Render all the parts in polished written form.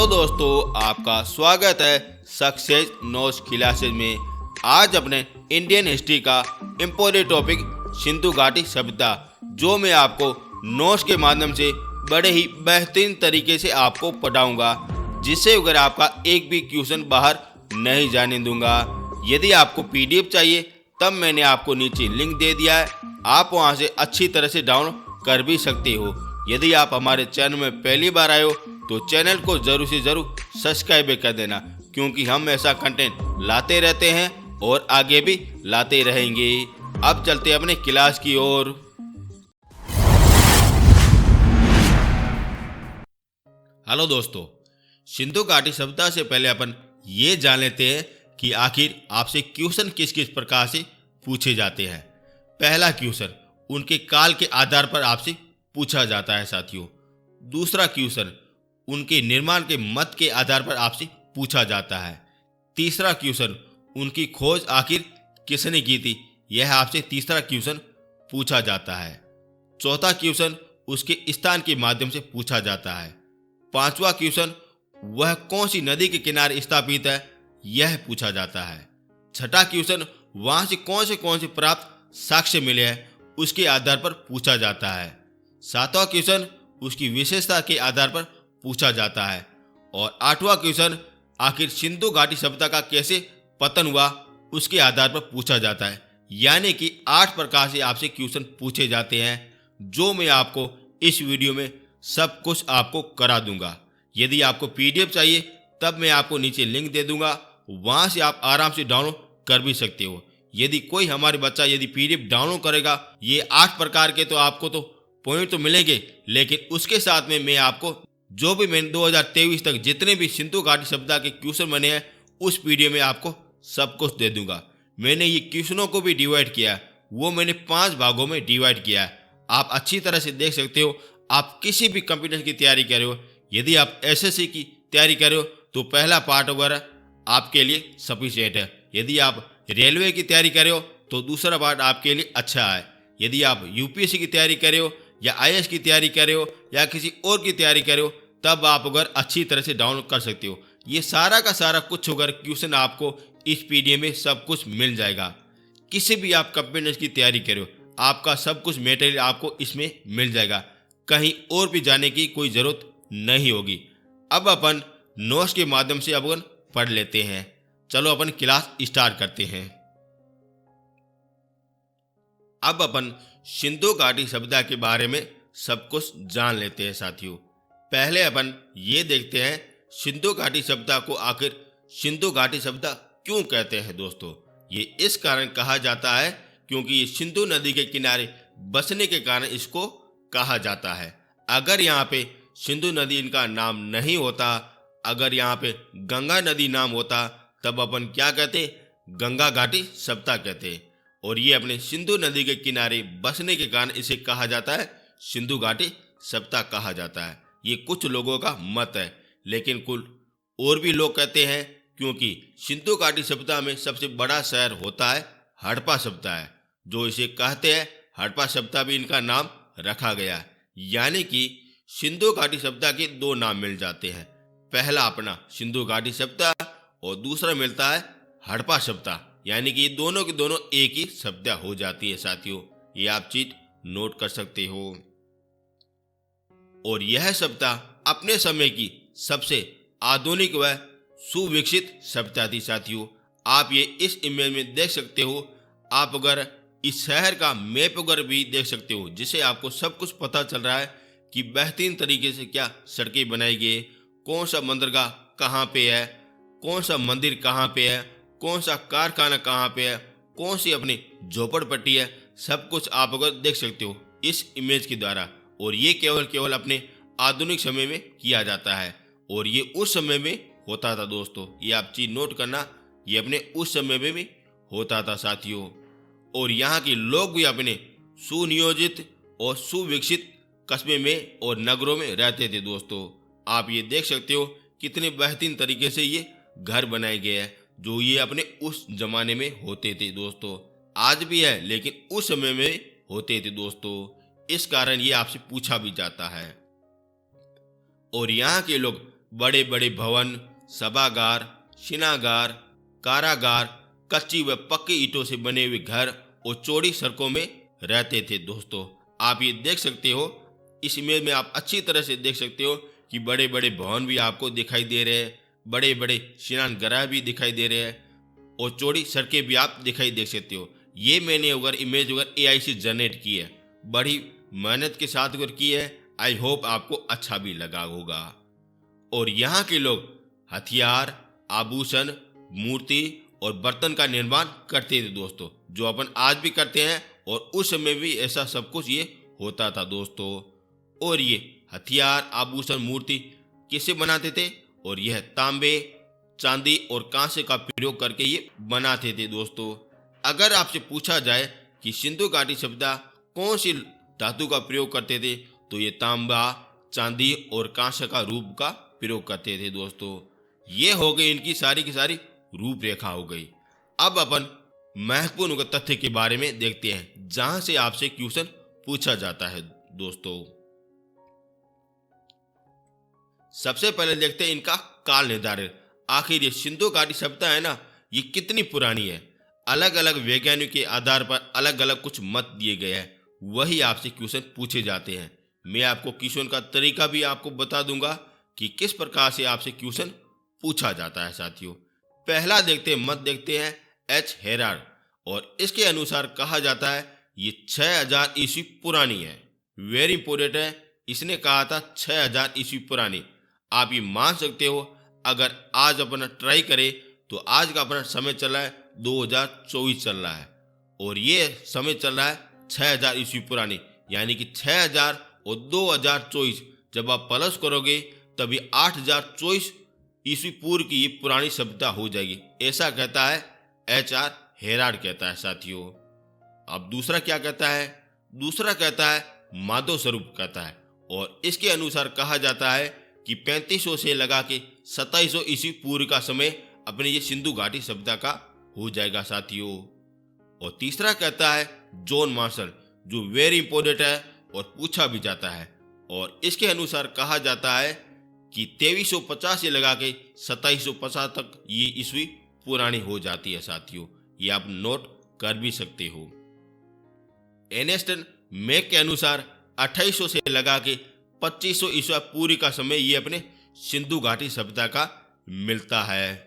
Hello दोस्तों, आपका स्वागत है सक्सेस नोट्स क्लासेस में। आज अपने इंडियन हिस्ट्री का इम्पोर्टेंट टॉपिक सिंधु घाटी सभ्यता, जो मैं आपको नोट्स के माध्यम से बड़े ही बेहतरीन तरीके से आपको पढ़ाऊंगा, जिससे अगर आपका एक भी क्वेश्चन बाहर नहीं जाने दूंगा। यदि आपको पीडीएफ चाहिए तब मैंने आपको नीचे लिंक दे दिया है, आप वहां से अच्छी तरह से डाउनलोड कर भी सकते हो। यदि आप हमारे चैनल में पहली बार आए हो तो चैनल को जरूर से जरूर सब्सक्राइब कर देना, क्योंकि हम ऐसा कंटेंट लाते रहते हैं और आगे भी लाते रहेंगे। अब चलते हैं अपने क्लास की ओर। हेलो दोस्तों, सिंधु घाटी सभ्यता से पहले अपन ये जान लेते हैं कि आखिर आपसे क्वेश्चन किस किस प्रकार से पूछे जाते हैं। पहला क्वेश्चन उनके काल के आधार पर आपसे पूछा जाता है साथियों। दूसरा क्वेश्चन उनके निर्माण के मत के आधार पर आपसे पूछा जाता है। तीसरा क्वेश्चन उनकी खोज आखिर किसने की थी, यह आपसे तीसरा क्वेश्चन पूछा जाता है। चौथा क्वेश्चन उसके स्थान के माध्यम से पूछा जाता है। पांचवा क्वेश्चन वह कौन सी नदी के किनारे स्थापित है, यह पूछा जाता है। छठा क्वेश्चन वहां से कौन से प्राप्त साक्ष्य मिले हैं, उसके आधार पर पूछा जाता है। सातवां क्वेश्चन उसकी विशेषता के आधार पर पूछा जाता है। और आठवां क्वेश्चन आखिर सिंधु घाटी सभ्यता का कैसे पतन हुआ, उसके आधार पर पूछा जाता है। यानी कि 8 प्रकार से आपसे क्वेश्चन पूछे जाते हैं, जो मैं आपको इस वीडियो में सब कुछ आपको करा दूंगा। यदि आपको पीडीएफ चाहिए तब मैं आपको नीचे लिंक दे दूंगा, वहां से आप आराम से डाउनलोड कर भी सकते हो। यदि कोई हमारे बच्चा यदि पीडीएफ डाउनलोड करेगा, ये 8 प्रकार के तो आपको तो पॉइंट तो मिलेंगे, लेकिन उसके साथ में मैं आपको जो भी मैंने 2023 तक जितने भी सिंधु घाटी सभ्यता के क्वेश्चन बने हैं, उस पीडीएफ में आपको सब कुछ दे दूंगा। मैंने ये क्वेश्चनों को भी डिवाइड किया है, वो मैंने 5 भागों में डिवाइड किया है। आप अच्छी तरह से देख सकते हो। आप किसी भी कंप्यूटर की तैयारी कर रहे हो, यदि आप एसएससी की तैयारी कर रहे हो तो पहला पार्ट वगैरह आपके लिए सफिशिएंट है। यदि आप रेलवे की तैयारी कर रहे हो तो दूसरा पार्ट आपके लिए अच्छा है। यदि आप यूपीएससी की तैयारी कर रहे हो या आईएएस की तैयारी कर रहे हो या किसी और की तैयारी कर रहे हो, तब आप अगर अच्छी तरह से डाउनलोड कर सकते हो। ये सारा का सारा कुछ अगर क्वेश्चन आपको इस पीडीएफ में सब कुछ मिल जाएगा। किसी भी आप कंप्यूटर की तैयारी कर रहे हो, आपका सब कुछ मटेरियल आपको इसमें मिल जाएगा। कहीं और भी जाने की कोई जरूरत नहीं होगी। अब अपन नोट्स के माध्यम से अपन पढ़ लेते हैं। चलो अपन क्लास स्टार्ट करते हैं। अब अपन सिंधु घाटी सभ्यता के बारे में सब कुछ जान लेते हैं साथियों। पहले अपन ये देखते हैं सिंधु घाटी सभ्यता को आखिर सिंधु घाटी सभ्यता क्यों कहते हैं। दोस्तों, ये इस कारण कहा जाता है क्योंकि ये सिंधु नदी के किनारे बसने के कारण इसको कहा जाता है। अगर यहाँ पे सिंधु नदी इनका नाम नहीं होता, अगर यहाँ पे गंगा नदी नाम होता, तब अपन क्या कहते, गंगा घाटी सभ्यता कहते। और ये अपने सिंधु नदी के किनारे बसने के कारण इसे कहा जाता है सिंधु घाटी सभ्यता कहा जाता है। ये कुछ लोगों का मत है, लेकिन कुल और भी लोग कहते हैं, क्योंकि सिंधु घाटी सभ्यता में सबसे बड़ा शहर होता है हड़प्पा सभ्यता है, जो इसे कहते हैं हड़प्पा सभ्यता भी इनका नाम रखा गया। यानी कि सिंधु घाटी सभ्यता के 2 नाम मिल जाते हैं। पहला अपना सिंधु घाटी सभ्यता और दूसरा मिलता है हड़प्पा सभ्यता। यानी कि ये दोनों की दोनों एक ही सभ्यता हो जाती है साथियों। ये आप चीज नोट कर सकते हो। और यह सभ्यता अपने समय की सबसे आधुनिक व सुविकसित सभ्यता थी साथियों। आप ये इस इमेज में देख सकते हो। आप अगर इस शहर का मैप अगर भी देख सकते हो, जिससे आपको सब कुछ पता चल रहा है कि बेहतरीन तरीके से क्या सड़कें बनाई गई, कौन सा बंदरगाह कहाँ पे है, कौन सा मंदिर कहाँ पे है, कौन सा कारखाना कहाँ पे है, कौन सी अपनी झोपड़पट्टी है, सब कुछ आप अगर देख सकते हो इस इमेज के द्वारा। और ये केवल अपने आधुनिक समय में किया जाता है, और ये उस समय में होता था दोस्तों। ये आप चीज नोट करना, ये अपने उस समय में भी होता था साथियों। और यहाँ के लोग भी अपने सुनियोजित और सुविकसित कस्बे में और नगरों में रहते थे दोस्तों। आप ये देख सकते हो कितने बेहतरीन तरीके से ये घर बनाए गए हैं, जो ये अपने उस जमाने में होते थे दोस्तों। आज भी है, लेकिन उस समय में होते थे दोस्तों। इस कारण ये आपसे पूछा भी जाता है। और यहाँ के लोग बड़े बड़े भवन, सभागार, शिनागार, कारागार, कच्ची व पक्की ईंटों से बने हुए घर और चौड़ी सड़कों में रहते थे। दोस्तों, आप ये देख सकते हो, इस इमेज में आप अच्छी तरह से देख सकते हो कि बड़े बड़े भवन भी आपको दिखाई दे रहे हैं, बड़े बड़े स्नानगृह भी दिखाई दे रहे हैं और चौड़ी सड़कें भी आप दिखाई देख सकते हो। ये मैंने अगर इमेज AI से जनरेट की है, बड़ी मेहनत के साथ अगर की है। आई होप आपको अच्छा भी लगा होगा। और यहाँ के लोग हथियार, आभूषण, मूर्ति और बर्तन का निर्माण करते थे दोस्तों, जो अपन आज भी करते हैं और उस समय भी ऐसा सब कुछ ये होता था दोस्तों। और ये हथियार, आभूषण, मूर्ति किससे बनाते थे? और यह तांबे, चांदी और कांसे का प्रयोग करके ये बनाते थे दोस्तों। अगर आपसे पूछा जाए कि सिंधु घाटी सभ्यता कौन सी धातु का प्रयोग करते थे, तो ये तांबा, चांदी और कांसे का रूप का प्रयोग करते थे दोस्तों। ये हो गई इनकी सारी की सारी रूपरेखा हो गई। अब अपन महत्वपूर्ण तथ्य के बारे में देखते हैं, जहां से आपसे क्वेश्चन पूछा जाता है दोस्तों। सबसे पहले देखते हैं इनका काल निर्धारण। आखिर ये सिंधु घाटी सभ्यता है ना, ये कितनी पुरानी है? अलग अलग वैज्ञानिकों के आधार पर अलग अलग कुछ मत दिए गए हैं, वही आपसे क्वेश्चन पूछे जाते हैं। मैं आपको क्वेश्चन का तरीका भी आपको बता दूंगा कि किस प्रकार से आपसे क्वेश्चन पूछा जाता है साथियों। पहला देखते हैं, मत देखते हैं एच हेराल्ड, और इसके अनुसार कहा जाता है ये 6000 ईस्वी पुरानी है। वेरी इंपोर्टेंट है, इसने कहा था 6000 ईस्वी पुरानी। आप ये मान सकते हो, अगर आज अपना ट्राई करें तो आज का अपना समय चल रहा है 2024 चल रहा है, और ये समय चल रहा है 6000 ईस्वी पुरानी, यानी कि 6000 और 2024 जब आप प्लस करोगे तभी 8024 ईस्वी पूर्व की ये पुरानी सभ्यता हो जाएगी, ऐसा कहता है HR हेराल्ड कहता है साथियों। अब दूसरा क्या कहता है? दूसरा कहता है माधव स्वरूप कहता है, और इसके अनुसार कहा जाता है कि 3500 से लगा के 2700 ईस्वी पूर्व का समय अपने ये सिंधु घाटी सभ्यता का हो जाएगा साथियों। और तीसरा कहता है जॉन मार्शल, जो वेरी इंपोर्टेंट है और पूछा भी जाता है, और इसके अनुसार कहा जाता है कि 2350 से लगा के 2750 तक ये ईस्वी पुरानी हो जाती है साथियों। ये आप नोट कर भी सकते हो। एनेस्टन मैक के अनुसार 2800 से लगा के 2500 ईस्वी पूर्व का समय ये अपने सिंधु घाटी सभ्यता का मिलता है।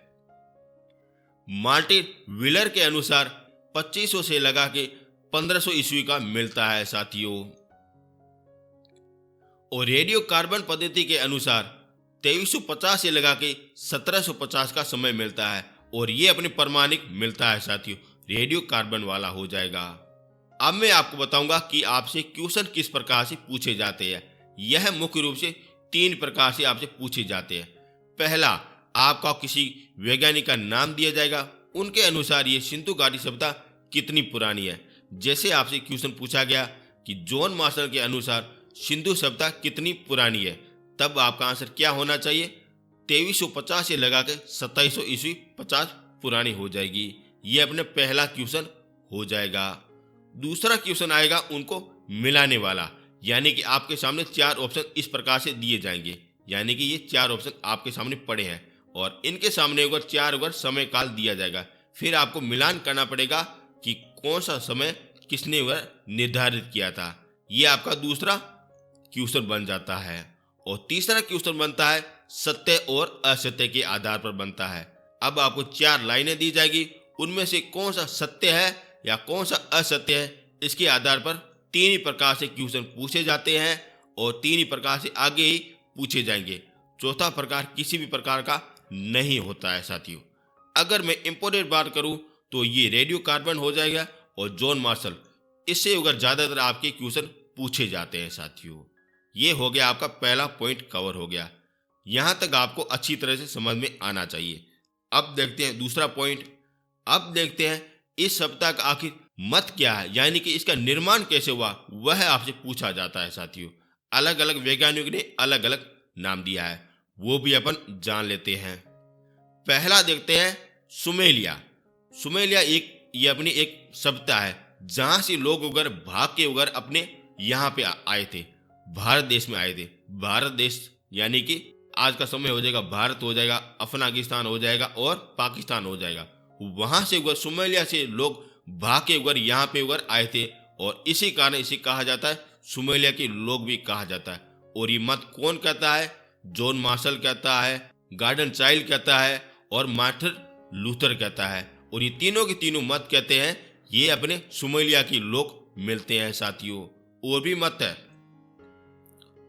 मार्टिन व्हीलर के अनुसार 2500 से लगा के 1500 ईस्वी का मिलता है साथियों। और रेडियो कार्बन पद्धति के अनुसार 2350 से लगा के 1750 का समय मिलता है, और ये अपने परमाणिक मिलता है साथियों, रेडियो कार्बन वाला हो जाएगा। अब मैं आपको बताऊंगा कि आपसे क्वेश्चन किस प्रकार से पूछे जाते हैं। यह मुख्य रूप से 3 प्रकार से आपसे पूछे जाते हैं। पहला, आपका किसी वैज्ञानिक का नाम दिया जाएगा, उनके अनुसार ये सिंधु घाटी सभ्यता कितनी पुरानी है। जैसे आपसे क्वेश्चन पूछा गया कि जॉन मार्शल के अनुसार सिंधु सभ्यता कितनी पुरानी है, तब आपका आंसर क्या होना चाहिए? 2350 से लगा के 2700 ईस्वी 50 पुरानी हो जाएगी। ये अपने पहला क्वेश्चन हो जाएगा। दूसरा क्वेश्चन आएगा उनको मिलाने वाला, यानी कि आपके सामने 4 ऑप्शन इस प्रकार से दिए जाएंगे, यानी कि ये 4 ऑप्शन आपके सामने पड़े हैं और इनके सामने अगर 4 अगर समय काल दिया जाएगा, फिर आपको मिलान करना पड़ेगा कि कौन सा समय किसने वह निर्धारित किया था। ये आपका दूसरा क्वेश्चन बन जाता है। और तीसरा क्वेश्चन बनता है सत्य और असत्य के आधार पर बनता है। अब आपको 4 लाइनें दी जाएगी, उनमें से कौन सा सत्य है या कौन सा असत्य है, इसके आधार पर 3 ही प्रकार से क्वेश्चन पूछे जाते हैं और 3 ही प्रकार से आगे ही पूछे जाएंगे। चौथा प्रकार किसी भी प्रकार का नहीं होता है साथियों। अगर मैं इंपोर्टेंट बात करूं तो ये रेडियो कार्बन हो जाएगा और जॉन मार्शल, इससे अगर ज्यादातर आपके क्वेश्चन पूछे जाते हैं साथियों। ये हो गया आपका पहला पॉइंट कवर हो गया। यहां तक आपको अच्छी तरह से समझ में आना चाहिए। अब देखते हैं दूसरा पॉइंट। अब देखते हैं इस सभ्यता का आखिर मत क्या है, यानी कि इसका निर्माण कैसे हुआ, वह आपसे पूछा जाता है साथियों। अलग अलग वैज्ञानिकों ने अलग अलग नाम दिया है, वो भी अपन जान लेते हैं। पहला देखते हैं सुमेलिया। सुमेलिया ये अपनी एक सभ्यता है जहां से लोग उगर भाग के उगर अपने यहाँ पे आए थे, भारत देश में आए थे। भारत देश यानी कि आज का समय हो जाएगा भारत हो जाएगा, अफगानिस्तान हो जाएगा और पाकिस्तान हो जाएगा। वहां से उगर सुमेलिया से लोग भाग के उगर यहाँ पे उगर आए थे और इसी कारण इसे कहा जाता है सुमेलिया के लोग भी कहा जाता है। और ये मत कौन कहता है? जॉन मार्शल कहता है, गार्डन चाइल्ड कहता है और मार्टिन लूथर कहता है। और ये तीनों के तीनों मत कहते हैं ये अपने सुमेलिया के लोग मिलते हैं साथियों। और भी मत है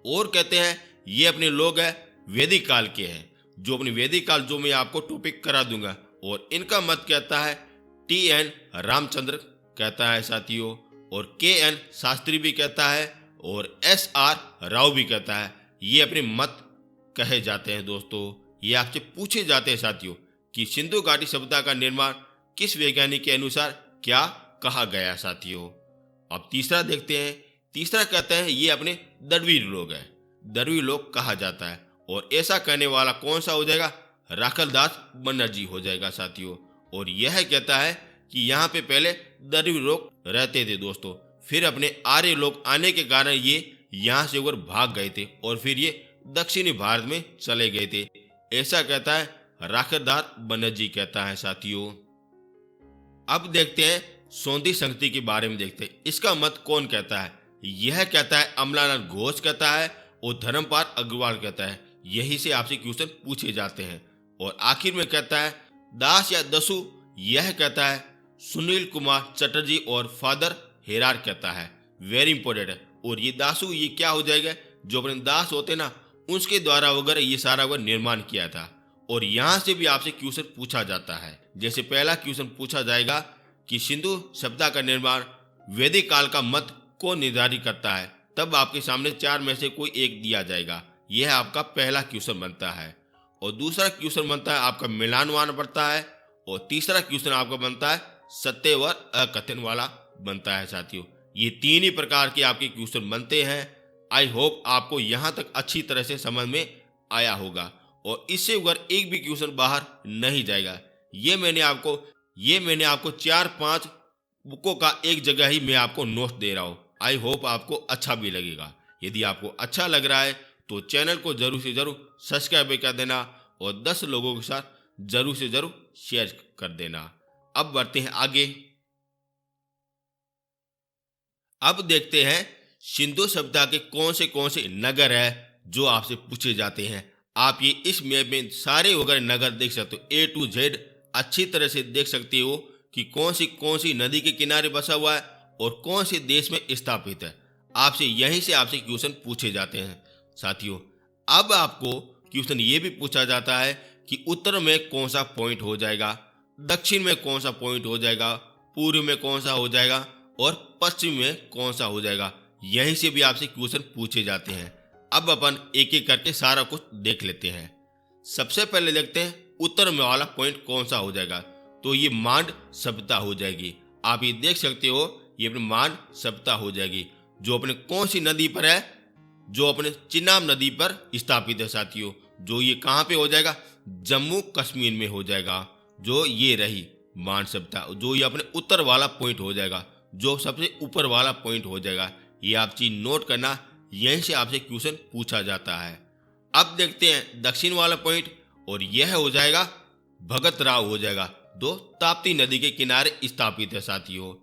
और कहते हैं ये अपने लोग हैं वैदिक काल के हैं, जो अपने वैदिक काल जो मैं आपको टॉपिक करा दूंगा। और इनका मत कहता है TN रामचंद्र कहता है साथियों, और KN शास्त्री भी कहता है और SR राव भी कहता है। ये अपने मत कहे जाते हैं दोस्तों। ये आपसे पूछे जाते हैं साथियों कि सिंधु घाटी सभ्यता का निर्माण किस वैज्ञानिक के अनुसार क्या कहा गया साथियों। अब तीसरा देखते हैं। तीसरा कहते हैं ये अपने द्रविड़ लोग हैं, द्रविड़ लोग कहा जाता है। और ऐसा कहने वाला कौन सा हो जाएगा? राखलदास बनर्जी हो जाएगा साथियों। और यह कहता है कि यहाँ पे पहले द्रविड़ लोग रहते थे दोस्तों, फिर अपने आर्य लोग आने के कारण ये यहाँ से उधर भाग गए थे और फिर ये दक्षिणी भारत में चले गए थे। ऐसा कहता है राखलदास बनर्जी कहता है साथियों। अब देखते हैं सोंधी संगति के बारे में देखते हैं। इसका मत कौन कहता है? यह कहता है अमलानाथ घोष कहता है और धर्मपाल अग्रवाल कहता है। यही से आपसे क्वेश्चन पूछे जाते हैं। और आखिर में कहता है दास या दसु, यह कहता है सुनील कुमार चटर्जी और फादर हेरार कहता है। वेरी इंपॉर्टेंट है। और ये दासु ये क्या हो जाएगा? जो अपने दास होते ना उसके द्वारा वगैरह ये सारा वगैरह निर्माण किया था। और यहाँ से भी आपसे क्वेश्चन पूछा जाता है। जैसे पहला क्वेश्चन पूछा जाएगा कि सिंधु सभ्यता का निर्माण वैदिक काल का मत कौन निर्धारित करता है, तब आपके सामने चार में से कोई एक दिया जाएगा। यह आपका पहला क्वेश्चन बनता है। और दूसरा क्वेश्चन बनता है आपका मिलानवान बनता है। और तीसरा क्वेश्चन आपका बनता है सत्य व अकथन वाला बनता है साथियों। ये तीन ही प्रकार के आपके क्वेश्चन बनते हैं। आई होप आपको यहाँ तक अच्छी तरह से समझ में आया होगा और इससे अगर एक भी क्वेश्चन बाहर नहीं जाएगा। ये मैंने आपको 4-5 बुकों का एक जगह ही मैं आपको नोट दे रहा हूँ। आई होप आपको अच्छा भी लगेगा। यदि आपको अच्छा लग रहा है तो चैनल को जरूर से जरूर सब्सक्राइब कर देना और 10 लोगों के साथ जरूर से जरूर शेयर कर देना। अब बढ़ते हैं आगे। अब देखते हैं सिंधु सभ्यता के कौन से नगर है जो आपसे पूछे जाते हैं। आप ये इस मैप में सारे वगैरह नगर देख सकते हो, A to Z अच्छी तरह से देख सकते हो कि कौन सी नदी के किनारे बसा हुआ है और कौन से देश में स्थापित है। आपसे यहीं से आपसे क्वेश्चन पूछे जाते हैं साथियों। अब आपको क्वेश्चन ये भी पूछा जाता है कि उत्तर में कौन सा पॉइंट हो जाएगा, दक्षिण में कौन सा पॉइंट हो जाएगा, पूर्व में कौन सा हो जाएगा और पश्चिम में कौन सा हो जाएगा। यहीं से भी आपसे क्वेश्चन पूछे जाते हैं। अब अपन एक एक करके सारा कुछ देख लेते हैं। सबसे पहले देखते हैं उत्तर में वाला पॉइंट कौन सा हो जाएगा। तो ये मांड सभ्यता हो जाएगी। आप ये देख सकते हो ये अपनी मांड सभ्यता हो जाएगी जो अपने कौन सी नदी पर है, जो अपने चिनाब नदी पर स्थापित है साथियों। जो ये कहाँ पे हो जाएगा? जम्मू कश्मीर में हो जाएगा। जो ये रही मांड सभ्यता, जो ये अपने उत्तर वाला पॉइंट हो जाएगा, जो सबसे ऊपर वाला पॉइंट हो जाएगा। ये आप चीज नोट करना, यहीं से आपसे क्वेश्चन पूछा जाता है। अब देखते हैं दक्षिण वाला पॉइंट और यह हो जाएगा भगत राव हो जाएगा, जो ताप्ती नदी के किनारे स्थापित है साथियों।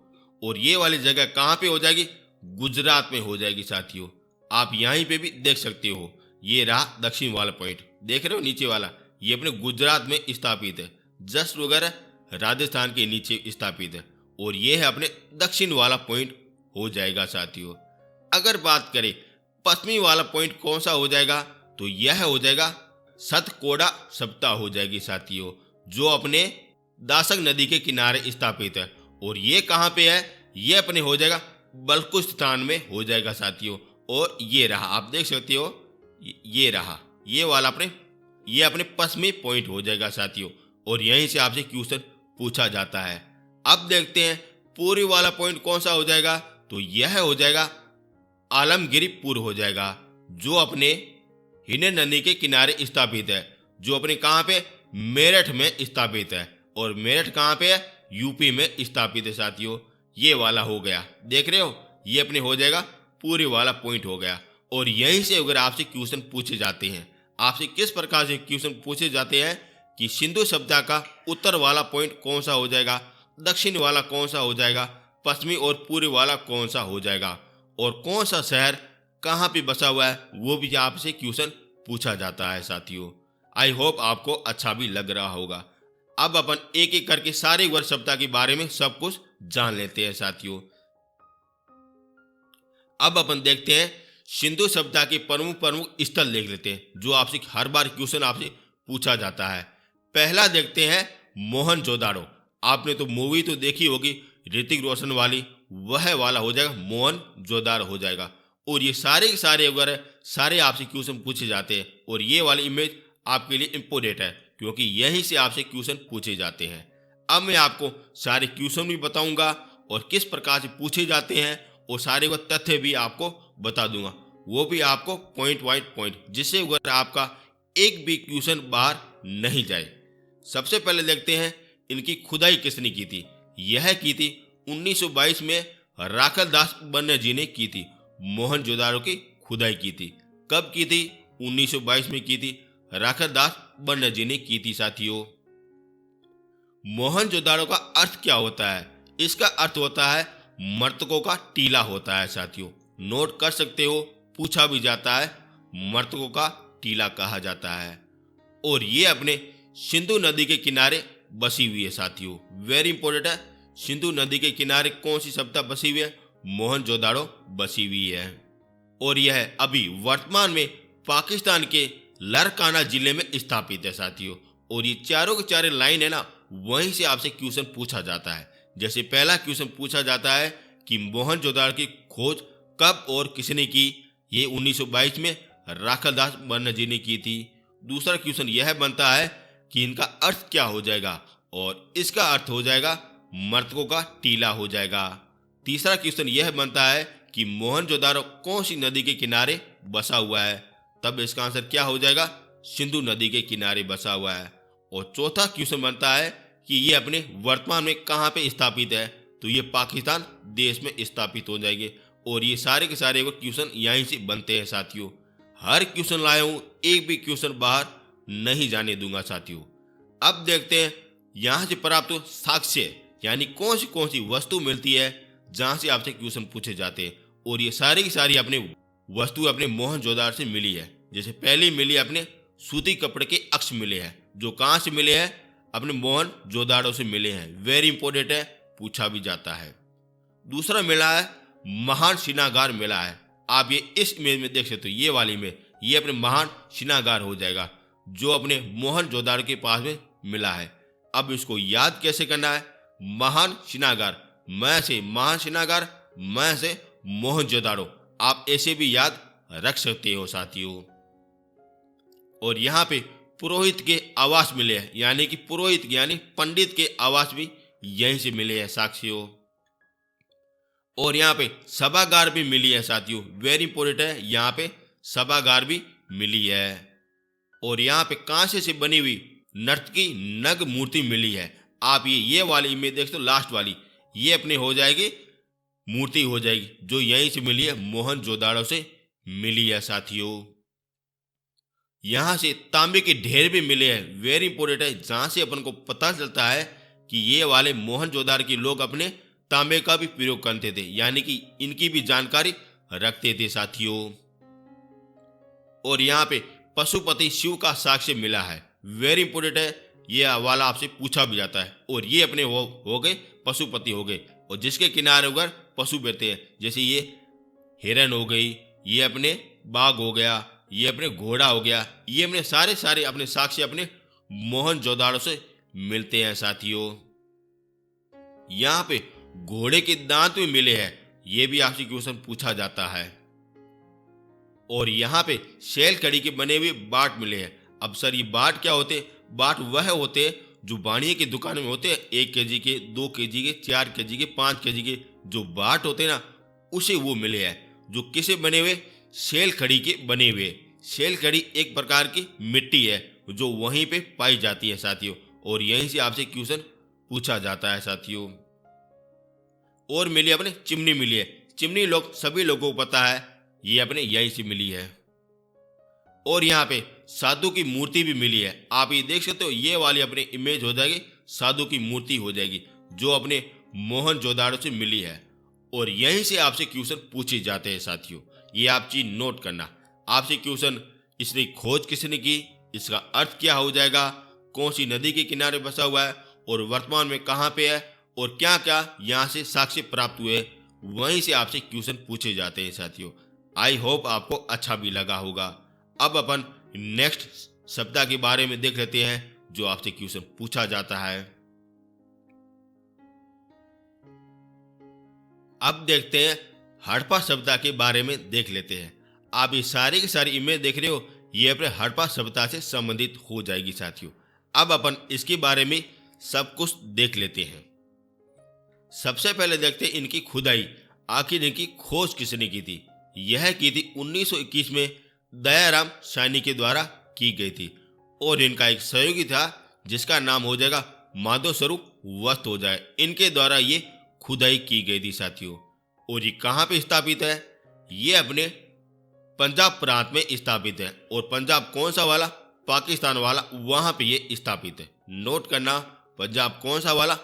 और ये वाली जगह कहाँ पे हो जाएगी? गुजरात में हो जाएगी साथियों। आप यहीं पे भी देख सकते हो। ये रहा दक्षिण वाला पॉइंट, देख रहे हो नीचे वाला, ये अपने गुजरात में स्थापित है, जस्ट वगैरह राजस्थान के नीचे स्थापित है। और ये है अपने दक्षिण वाला पॉइंट हो जाएगा साथियों। अगर बात करें पश्चिमी वाला पॉइंट कौन सा हो जाएगा, तो यह हो जाएगा सतकोड़ा सभ्यता हो जाएगी साथियों, जो अपने दासक नदी के किनारे स्थापित है। और ये कहाँ पे है? ये अपने हो जाएगा बलुचिस्तान में हो जाएगा साथियों। और ये रहा, आप देख सकते हो, ये रहा, ये वाला ये अपने पश्चिमी पॉइंट हो जाएगा साथियों। और यहीं से आपसे क्वेश्चन पूछा जाता है। अब देखते हैं पूर्वी वाला पॉइंट कौन सा हो जाएगा। तो यह हो जाएगा आलमगिरीपुर हो जाएगा, जो अपने हिंड नदी के किनारे स्थापित है, जो अपने कहाँ पे? मेरठ में स्थापित है। और मेरठ कहाँ पे है? यूपी में स्थापित है साथियों। ये वाला हो गया, देख रहे हो, ये अपने हो जाएगा पूर्वी वाला पॉइंट हो गया। और यहीं से अगर आपसे क्वेश्चन पूछे जाते हैं, आपसे किस प्रकार से क्वेश्चन पूछे जाते हैं कि सिंधु सभ्यता का उत्तर वाला पॉइंट कौन सा हो जाएगा, दक्षिण वाला कौन सा हो जाएगा, पश्चिमी और पूर्व वाला कौन सा हो जाएगा, और कौन सा शहर कहाँ पे बसा हुआ है, वो भी आपसे क्वेश्चन पूछा जाता है साथियों। आई होप आपको अच्छा भी लग रहा होगा। अब अपन एक एक करके सारे वर्ष सभ्यता के बारे में सब कुछ जान लेते हैं साथियों। अब अपन देखते हैं सिंधु सभ्यता के प्रमुख स्थल देख लेते हैं जो आपसे हर बार क्वेश्चन आपसे पूछा जाता है। पहला देखते हैं मोहनजोदाड़ो। आपने तो मूवी तो देखी होगी ऋतिक रोशन वाली, वह वाला हो जाएगा मोहनजोदाड़ो हो जाएगा। और ये सारे के सारे वगैरह सारे आपसे क्वेश्चन पूछे जाते हैं और ये वाली इमेज आपके लिए इम्पोर्टेंट है क्योंकि यहीं से आपसे क्वेश्चन पूछे जाते हैं। अब मैं आपको सारे क्वेश्चन भी बताऊंगा और किस प्रकार से पूछे जाते हैं और सारे वो तथ्य भी आपको बता दूंगा, वो भी आपको पॉइंट वाइज पॉइंट, जिससे अगर आपका एक भी क्वेश्चन बाहर नहीं जाए। सबसे पहले देखते हैं इनकी खुदाई किसने की थी। यह की थी 1922 में राखल दास बन्ने जी ने की थी। मोहनजोदाड़ो की खुदाई की थी। कब की थी? 1922 में की थी। राखल दास बन्ने जी ने की थी साथियों। मोहनजोदाड़ो का अर्थ क्या होता है? इसका अर्थ होता है मृतकों का टीला होता है साथियों। नोट कर सकते हो, पूछा भी जाता है, मृतकों का टीला कहा जाता है। और ये अपने सिंधु नदी के किनारे बसी हुई है साथियों। वेरी इंपॉर्टेंट है। सिंधु नदी के किनारे कौन सी सभ्यता बसी हुई है? मोहनजोदाड़ो बसी हुई है। और यह अभी वर्तमान में पाकिस्तान के लरकाना जिले में स्थापित है साथियों। और ये चारों के चारे लाइन है ना, वहीं से आपसे क्वेश्चन पूछा जाता है। जैसे पहला क्वेश्चन पूछा जाता है कि मोहनजोदाड़ो की खोज कब और किसने की? ये 1922 में राखल दास बन्ने जी ने की थी। दूसरा क्वेश्चन यह बनता है कि इनका अर्थ क्या हो जाएगा, और इसका अर्थ हो जाएगा मृतकों का टीला हो जाएगा। तीसरा क्वेश्चन यह बनता है कि मोहनजोदाड़ो कौन सी नदी के किनारे बसा हुआ है? तब इसका आंसर क्या हो जाएगा? सिंधु नदी के किनारे बसा हुआ है। और चौथा क्वेश्चन बनता है कि ये अपने वर्तमान में कहाँ पे स्थापित है? तो ये पाकिस्तान देश में स्थापित हो जाएंगे। और ये सारे के सारे क्वेश्चन यहीं से बनते हैं साथियों। हर क्वेश्चन लाया हूँ, एक भी क्वेश्चन बाहर नहीं जाने दूंगा साथियों। अब देखते हैं यहाँ से प्राप्त साक्ष्य, यानी कौन सी वस्तु मिलती है जहाँ से आपसे क्वेश्चन पूछे जाते हैं। और ये सारी की सारी अपने वस्तु अपने मोहनजोदाड़ो से मिली है। जैसे पहली मिली अपने सूती कपड़े के अक्ष मिले हैं, जो कहाँ से मिले हैं? अपने मोहनजोदाड़ो से मिले हैं। वेरी इंपॉर्टेंट है, पूछा भी जाता है। दूसरा मिला है महान शिनागार मिला है। आप ये इस इमेज में देख सकते हो, ये वाली में ये अपने महान शिनागार हो जाएगा जो अपने मोहनजोदाड़ो के पास में मिला है। अब इसको याद कैसे करना है? महान शिनागार, मैं से महान शिनागार, मैं से मोहनजोदाड़ो, आप ऐसे भी याद रख सकते हो साथियों। और यहाँ पे पुरोहित के आवास मिले हैं, यानी कि पुरोहित यानी पंडित के आवास भी यहीं से मिले हैं साथियों। और यहाँ पे सभागार भी मिली है साथियों। वेरी इंपॉर्टेंट है, यहाँ पे सभागार भी मिली है। और यहाँ पे कांसे से बनी हुई नर्तकी नग मूर्ति मिली है। आप ये वाली इमेज देख तो लास्ट वाली, ये अपने हो जाएगी मूर्ति हो जाएगी जो यहीं से मिली है, मोहनजोदाड़ो से मिली है साथियों। यहाँ से तांबे के ढेर भी मिले हैं। वेरी इंपॉर्टेंट है, जहाँ से अपन को पता चलता है कि ये वाले मोहनजोदाड़ो के लोग अपने तांबे का भी प्रयोग करते थे, यानी कि इनकी भी जानकारी रखते थे साथियों। और यहाँ पे पशुपति शिव का साक्ष्य मिला है। वेरी इंपॉर्टेंट है, ये वाला आपसे पूछा भी जाता है। और ये अपने हो गए पशुपति हो गए, और जिसके किनारे उगर पशु बैठते हैं, जैसे ये हिरन हो गई, ये अपने बाघ हो गया, ये अपने घोड़ा हो गया, ये अपने सारे अपने साक्ष्य अपने मोहनजोदाड़ो से मिलते हैं साथियों। यहाँ पे घोड़े के दांत भी मिले हैं, ये भी आपसे क्वेश्चन पूछा जाता है। और यहाँ पे शैल कड़ी के बने हुए बाट मिले हैं। अब सर ये बाट क्या होते? बाट वह होते जो बाणिये की दुकान में होते हैं, 1 केजी के, 2 केजी के, 4 केजी के, 5 केजी के जो बाट होते हैं ना, उसे वो मिले हैं। जो किसे बने हुए? शैल खड़ी के बने हुए। शैल खड़ी एक प्रकार की मिट्टी है जो वहीं पे पाई जाती है साथियों, और यहीं से आपसे क्वेश्चन पूछा जाता है साथियों। और मिली अपने चिमनी मिली है। चिमनी लोग सभी लोगों को पता है, ये अपने यहीं से मिली है। और यहाँ पे साधु की मूर्ति भी मिली है। आप ये देख सकते हो, ये वाली अपनी इमेज हो जाएगी, साधु की मूर्ति हो जाएगी जो अपने मोहनजोदाड़ो से मिली है। और यहीं से आपसे क्वेश्चन पूछे जाते हैं साथियों, ये आप चीज नोट करना। आपसे क्वेश्चन, इसकी खोज किसने की, इसका अर्थ क्या हो जाएगा, कौन सी नदी के किनारे बसा हुआ है और वर्तमान में कहाँ पे है, और क्या क्या यहाँ से साक्ष्य प्राप्त हुए, वहीं से आपसे क्वेश्चन पूछे जाते हैं साथियों। आई होप आपको अच्छा भी लगा होगा। अब अपन नेक्स्ट सप्ताह के बारे में देख लेते हैं जो आपसे क्वेश्चन पूछा जाता है। अब देखते हैं हड़प्पा सभ्यता के बारे में देख लेते हैं। आप ये सारी की सारी इमेज देख रहे हो, ये अपने हड़प्पा सभ्यता से संबंधित हो जाएगी साथियों। अब अपन इसके बारे में सब कुछ देख लेते हैं। सबसे पहले देखते हैं इनकी खुदाई, आखिर इनकी खोज किसने की थी। यह की थी 1921 में दयाराम साहनी के द्वारा की गई थी, और इनका एक सहयोगी था जिसका नाम हो जाएगा माधव स्वरूप वस्त हो जाए। इनके द्वारा ये खुदाई की गई थी साथियों। और ये कहाँ पे स्थापित है, ये अपने पंजाब प्रांत में स्थापित है। और पंजाब कौन सा वाला, पाकिस्तान वाला, वहां पे ये स्थापित है। नोट करना, पंजाब कौन सा वाला,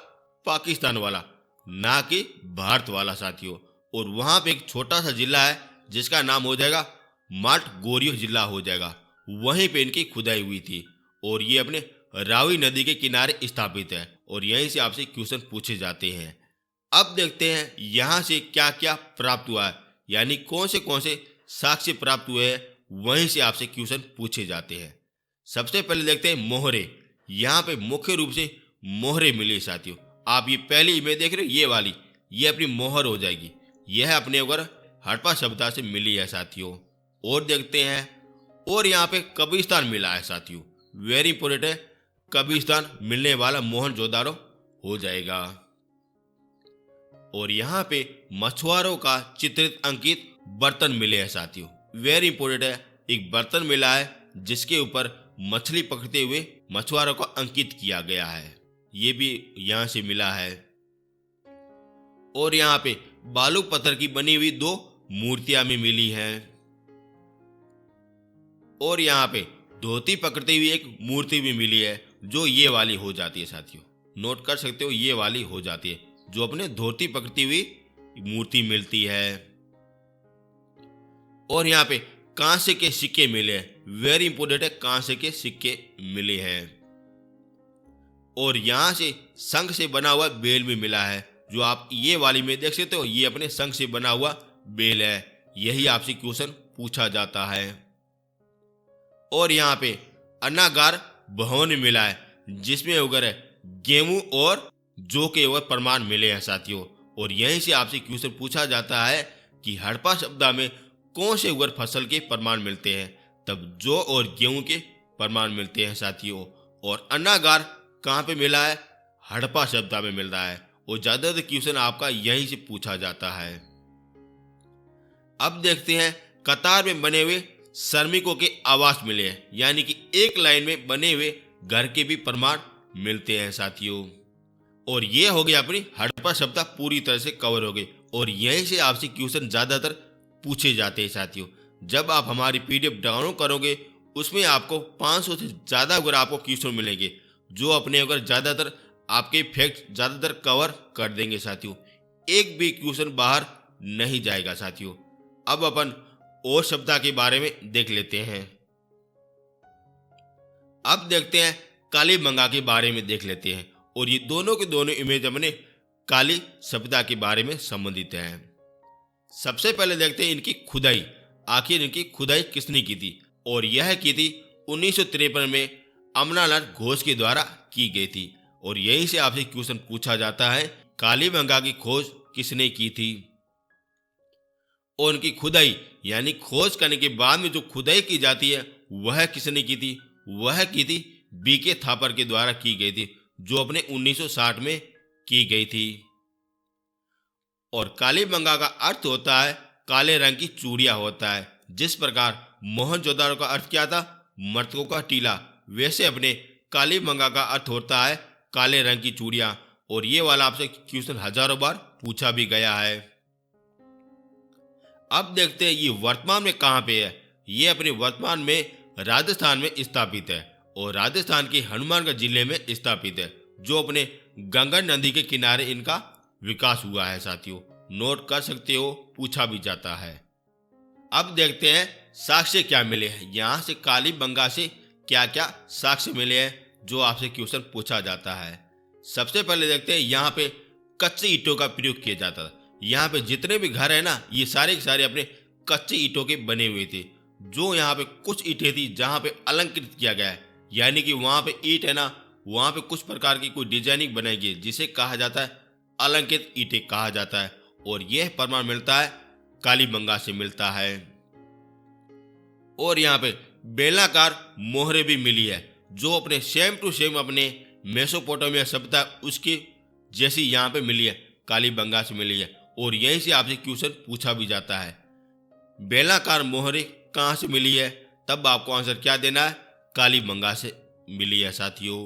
पाकिस्तान वाला, ना कि भारत वाला साथियों। और वहां पे एक छोटा सा जिला है जिसका नाम हो जाएगा मार्ट गोरियो जिला हो जाएगा, वहीं पे इनकी खुदाई हुई थी। और ये अपने रावी नदी के किनारे स्थापित है, और यहीं से आपसे क्वेश्चन पूछे जाते हैं। अब देखते हैं यहाँ से क्या क्या प्राप्त हुआ है, यानी कौन से साक्ष्य प्राप्त हुए हैं, वहीं से आपसे क्वेश्चन पूछे जाते हैं। सबसे पहले देखते हैं मोहरे। यहाँ पे मुख्य रूप से मोहरे मिले साथियों। आप ये पहली इमेज देख रहे हो, ये वाली, ये अपनी मोहर हो जाएगी। यह अपने अगर हड़प्पा सभ्यता से मिली है साथियों। और देखते हैं, और यहाँ पे कब्रिस्तान मिला है साथियों। वेरी इंपोर्टेंट है, कब्रिस्तान मिलने वाला मोहनजोदाड़ो हो जाएगा। और यहाँ पे मछुआरों का चित्रित अंकित बर्तन मिले हैं साथियों। वेरी इंपोर्टेंट है, एक बर्तन मिला है जिसके ऊपर मछली पकड़ते हुए मछुआरों को अंकित किया गया है, ये भी यहाँ से मिला है। और यहाँ पे बालू पत्थर की बनी हुई 2 मूर्तियां भी मिली हैं। और यहाँ पे धोती पकड़ती हुई एक मूर्ति भी मिली है जो ये वाली हो जाती है साथियों। नोट कर सकते हो, ये वाली हो जाती है जो अपने धोती पकड़ती हुई मूर्ति मिलती है। और यहाँ पे कांसे के सिक्के मिले हैं। वेरी इंपोर्टेंट है, कांसे के सिक्के मिले हैं। और यहाँ से शंख से बना हुआ बेल भी मिला है, जो आप ये वाली में देख सकते हो, ये अपने शंख से बना हुआ बेल है। यही आपसे क्वेश्चन पूछा जाता है। और यहाँ पे अन्नागार भवन मिला है जिसमें वगैरह गेहूं और जौ के वगैरह प्रमाण मिले हैं साथियों। और यहीं से आपसे क्वेश्चन पूछा जाता है कि हड़प्पा सभ्यता में कौन से वगैरह फसल के प्रमाण मिलते हैं, तब जौ और गेहूं के प्रमाण मिलते हैं साथियों। और अन्नागार कहाँ पे मिला है, हड़प्पा सभ्यता में मिल रहा है। और ज्यादातर क्वेश्चन आपका यहीं से पूछा जाता है। अब देखते हैं, कतार में बने हुए श्रमिकों के आवास मिले हैं, यानी कि एक लाइन में बने हुए घर के भी प्रमाण मिलते हैं साथियों। और ये हो गया अपनी हड़प्पा सभ्यता पूरी तरह से कवर हो गई। और यहीं से आपसे क्वेश्चन ज्यादातर पूछे जाते हैं साथियों। जब आप हमारी PDF डाउनलोड करोगे, उसमें आपको 500 से ज्यादा अगर आपको क्वेश्चन मिलेंगे जो अपने अगर ज्यादातर आपके फैक्ट ज्यादातर कवर कर देंगे साथियों। एक भी क्वेश्चन बाहर नहीं जाएगा साथियों। अब अपन और सभ्यता के बारे में देख लेते हैं। अब देखते हैं कालीबंगा के बारे में देख लेते हैं। और ये दोनों के दोनों इमेज अपने काली सभ्यता के बारे में संबंधित हैं। सबसे पहले देखते हैं इनकी खुदाई, आखिर इनकी खुदाई किसने की थी। और यह की थी 1953 में अमरनाथ घोष के द्वारा की गई थी। और यहीं से आपसे क्वेश्चन पूछा जाता है, कालीबंगा की खोज किसने की थी। और उनकी खुदाई, यानी खोज करने के बाद में जो खुदाई की जाती है वह किसने की थी, वह की थी BK थापर के द्वारा की गई थी, जो अपने 1960 में की गई थी। और कालीबंगा का अर्थ होता है काले रंग की चूड़ियां होता है। जिस प्रकार मोहनजोदाड़ो का अर्थ क्या था, मृतकों का टीला, वैसे अपने कालीबंगा का अर्थ होता है काले रंग की चूड़ियां। और ये वाला आपसे क्वेश्चन हजारों बार पूछा भी गया है। अब देखते हैं ये वर्तमान में कहाँ पे है। ये अपने वर्तमान में राजस्थान में स्थापित है और राजस्थान के हनुमानगढ़ जिले में स्थापित है, जो अपने गंगा नदी के किनारे इनका विकास हुआ है साथियों। नोट कर सकते हो, पूछा भी जाता है। अब देखते हैं साक्ष्य क्या मिले हैं। यहाँ से कालीबंगा से क्या क्या साक्ष्य मिले हैं जो आपसे क्वेश्चन पूछा जाता है। सबसे पहले देखते हैं यहाँ पे कच्चे ईंटों का प्रयोग किया जाता था। यहाँ पे जितने भी घर है ना, ये सारे के सारे अपने कच्चे ईंटों के बने हुए थे। जो यहाँ पे कुछ ईंटें थी जहाँ पे अलंकृत किया गया है, यानी कि वहाँ पे ईंट है ना, वहाँ पे कुछ प्रकार की कोई डिजाइनिंग बनाई गई जिसे कहा जाता है अलंकृत ईंटें कहा जाता है। और यह प्रमाण मिलता है कालीबंगा से मिलता है। और यहाँ पे बेलनाकार मोहरे भी मिली है जो अपने सेम टू सेम अपने मेसोपोटामिया सभ्यता उसकी जैसी यहाँ पे मिली है, कालीबंगा से मिली है। और यहीं से आपसे क्वेश्चन पूछा भी जाता है बेलनाकार मोहरे कहाँ से मिली है, तब आपको आंसर क्या देना है, कालीबंगा से मिली है साथियों।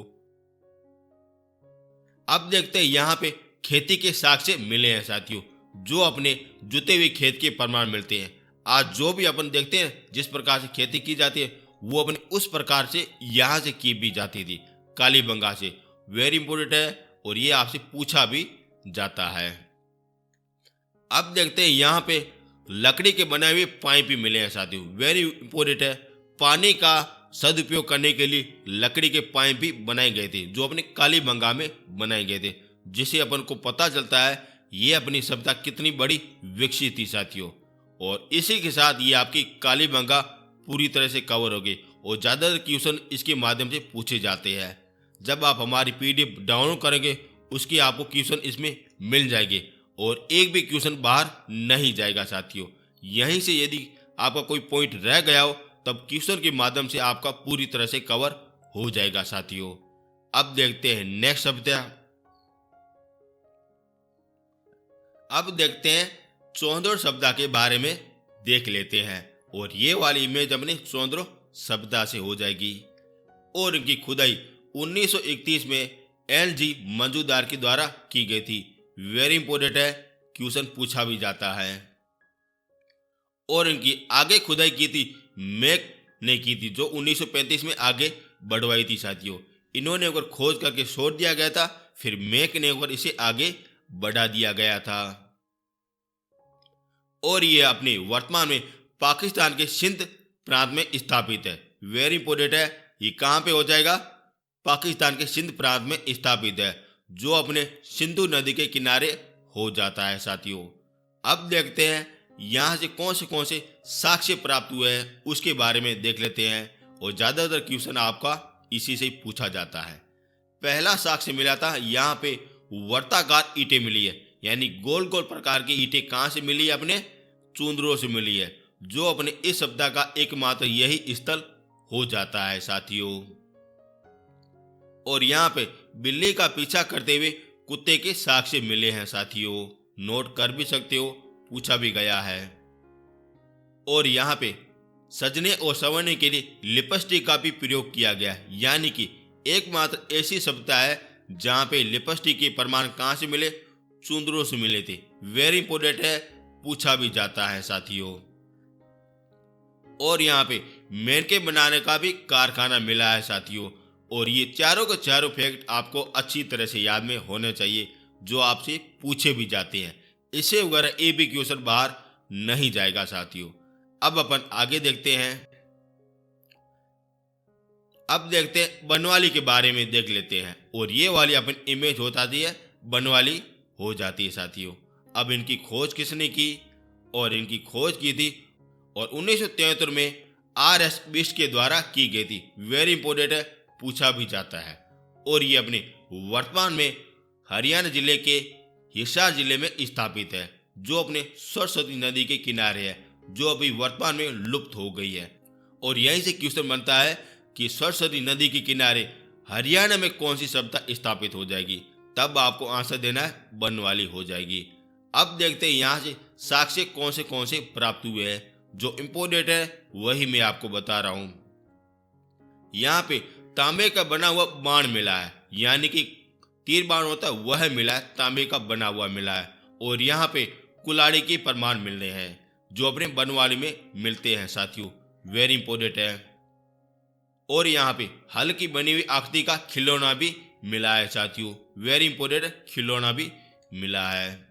अब देखते हैं यहाँ पे खेती के साक्ष्य मिले हैं साथियों, जो अपने जुते हुए खेत के प्रमाण मिलते हैं। आज जो भी अपन देखते हैं जिस प्रकार से खेती की जाती है, वो अपने उस प्रकार से यहाँ से की भी जाती थी, कालीबंगा से। वेरी इंपॉर्टेंट है और ये आपसे पूछा भी जाता है। अब देखते हैं यहाँ पे लकड़ी के बनाए हुए पाइप भी मिले हैं साथियों। वेरी इंपॉर्टेंट है, पानी का सदुपयोग करने के लिए लकड़ी के पाइप भी बनाए गए थे जो अपने कालीबंगा में बनाए गए थे, जिससे अपन को पता चलता है ये अपनी सभ्यता कितनी बड़ी विकसित थी साथियों। और इसी के साथ ये आपकी कालीबंगा पूरी तरह से कवर हो गई और ज़्यादातर क्वेश्चन इसके माध्यम से पूछे जाते हैं। जब आप हमारी पीडीएफ डाउनलोड करेंगे उसकी आपको क्वेश्चन इसमें मिल जाएंगे और एक भी क्वेश्चन बाहर नहीं जाएगा साथियों। यहीं से यदि आपका कोई पॉइंट रह गया हो तब क्वेश्चन के माध्यम से आपका पूरी तरह से कवर हो जाएगा साथियों। अब देखते हैं नेक्स्ट शब्द। अब देखते हैं चौंद्र सभ्यता के बारे में देख लेते हैं और ये वाली इमेज अपने चौंद्र सभ्यता से हो जाएगी। और इनकी खुदाई 1931 में LG मंजूदार के द्वारा की गई थी। वेरी इंपॉर्टेंट है, क्वेश्चन पूछा भी जाता है। और इनकी आगे खुदाई की थी मैक ने की थी, जो 1935 में आगे बढ़वाई थी साथियों। इन्होंने अगर खोज करके छोड़ दिया गया था, फिर मैक ने अगर इसे आगे बढ़ा दिया गया था। और ये अपने वर्तमान में पाकिस्तान के सिंध प्रांत में स्थापित है। वेरी इंपॉर्टेंट है, ये कहाँ पे हो जाएगा, पाकिस्तान के सिंध प्रांत में स्थापित है, जो अपने सिंधु नदी के किनारे हो जाता है साथियों। अब देखते हैं यहाँ से कौन से साक्ष्य प्राप्त हुए हैं उसके बारे में देख लेते हैं और ज्यादातर क्वेश्चन आपका इसी से पूछा जाता है। पहला साक्ष्य मिला था यहाँ पे वर्ताकार ईंटें मिली है, यानी गोल गोल प्रकार की ईंटें कहाँ से मिली है, अपने चूंदरों से मिली है, जो अपने इस सभ्यता का एकमात्र यही स्थल हो जाता है साथियों। और यहाँ पे बिल्ली का पीछा करते हुए कुत्ते के साक्ष्य मिले हैं साथियों। नोट कर भी सकते हो, पूछा भी गया है। और यहाँ पे सजने और संवरने के लिए लिपस्टिक का भी प्रयोग किया गया है, यानी कि एकमात्र ऐसी सभ्यता है जहाँ पे लिपस्टिक के प्रमाण कहाँ से मिले, चूंदरों से मिले थे। वेरी इंपॉर्टेंट है, पूछा भी जाता है साथियों। और यहाँ पे मेनके बनाने का भी कारखाना मिला है साथियों। और ये चारों के चारों फैक्ट आपको अच्छी तरह से याद में होने चाहिए, जो आपसे पूछे भी जाते हैं। इससे वगैरह ए बी क्वेश्चन बाहर नहीं जाएगा साथियों। अब अपन आगे देखते हैं। अब देखते हैं बनवाली के बारे में देख लेते हैं। और ये वाली अपन इमेज हो जाती है, बनवाली हो जाती है साथियों। अब इनकी खोज किसने की, और इनकी खोज की थी और 1973 में RS बिष्ट के द्वारा की गई थी। वेरी इंपॉर्टेंट है, पूछा भी जाता है। और ये अपने वर्तमान में हरियाणा जिले के हिसार जिले में स्थापित है, जो अपने सरस्वती नदी के किनारे है, जो अभी वर्तमान में लुप्त हो गई है। और यहीं से क्वेश्चन बनता है कि सरस्वती नदी के किनारे हरियाणा में कौन सी सभ्यता स्थापित हो जाएगी, तब आपको आंसर देना है बनवाली हो जाएगी। अब देखते हैं यहाँ से साक्ष्य कौन से प्राप्त हुए हैं। जो इंपोर्टेंट है वही मैं आपको बता रहा हूं। यहाँ पे तांबे का बना हुआ बाण मिला है, यानी कि तीर बाण होता है वह मिला है, तांबे का बना हुआ मिला है। और यहाँ पे कुल्हाड़ी के प्रमाण मिल रहे हैं, जो अपने बनवाली में मिलते हैं साथियों। वेरी इंपॉर्टेंट है। और यहाँ पे हल की बनी हुई आकृति का खिलौना भी मिला है साथियों, वेरी इंपोर्टेंट, खिलौना भी मिला है।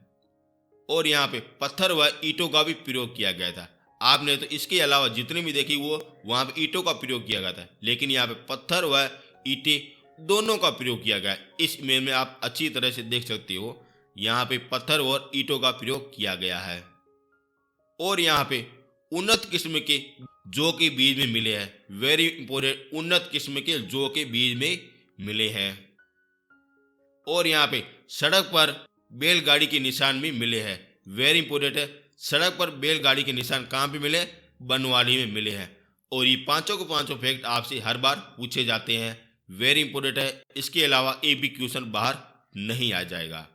और यहाँ पे पत्थर व ईंटों का भी प्रयोग किया गया था। आपने तो इसके अलावा जितने भी देखी वो वहाँ पे ईंटों का प्रयोग किया गया था, लेकिन यहाँ पे पत्थर व ईंटें दोनों का प्रयोग किया गया है। इस इमेज में आप अच्छी तरह से देख सकते हो, यहाँ पे पत्थर और ईंटों का प्रयोग किया गया है। और यहाँ पे उन्नत किस्म के जौ के बीज में मिले हैं, वेरी इंपोर्टेंट, उन्नत किस्म के जौ के बीज में मिले हैं। और यहाँ पे सड़क पर बैलगाड़ी के निशान भी मिले हैं, वेरी इंपोर्टेंट है। सड़क पर बैलगाड़ी के निशान कहाँ पे मिले? बनवाली में मिले हैं। और ये पांचों को पांचों फैक्ट आपसे हर बार पूछे जाते हैं, वेरी इंपोर्टेंट है। इसके अलावा एक भी क्वेश्चन बाहर नहीं आ जाएगा।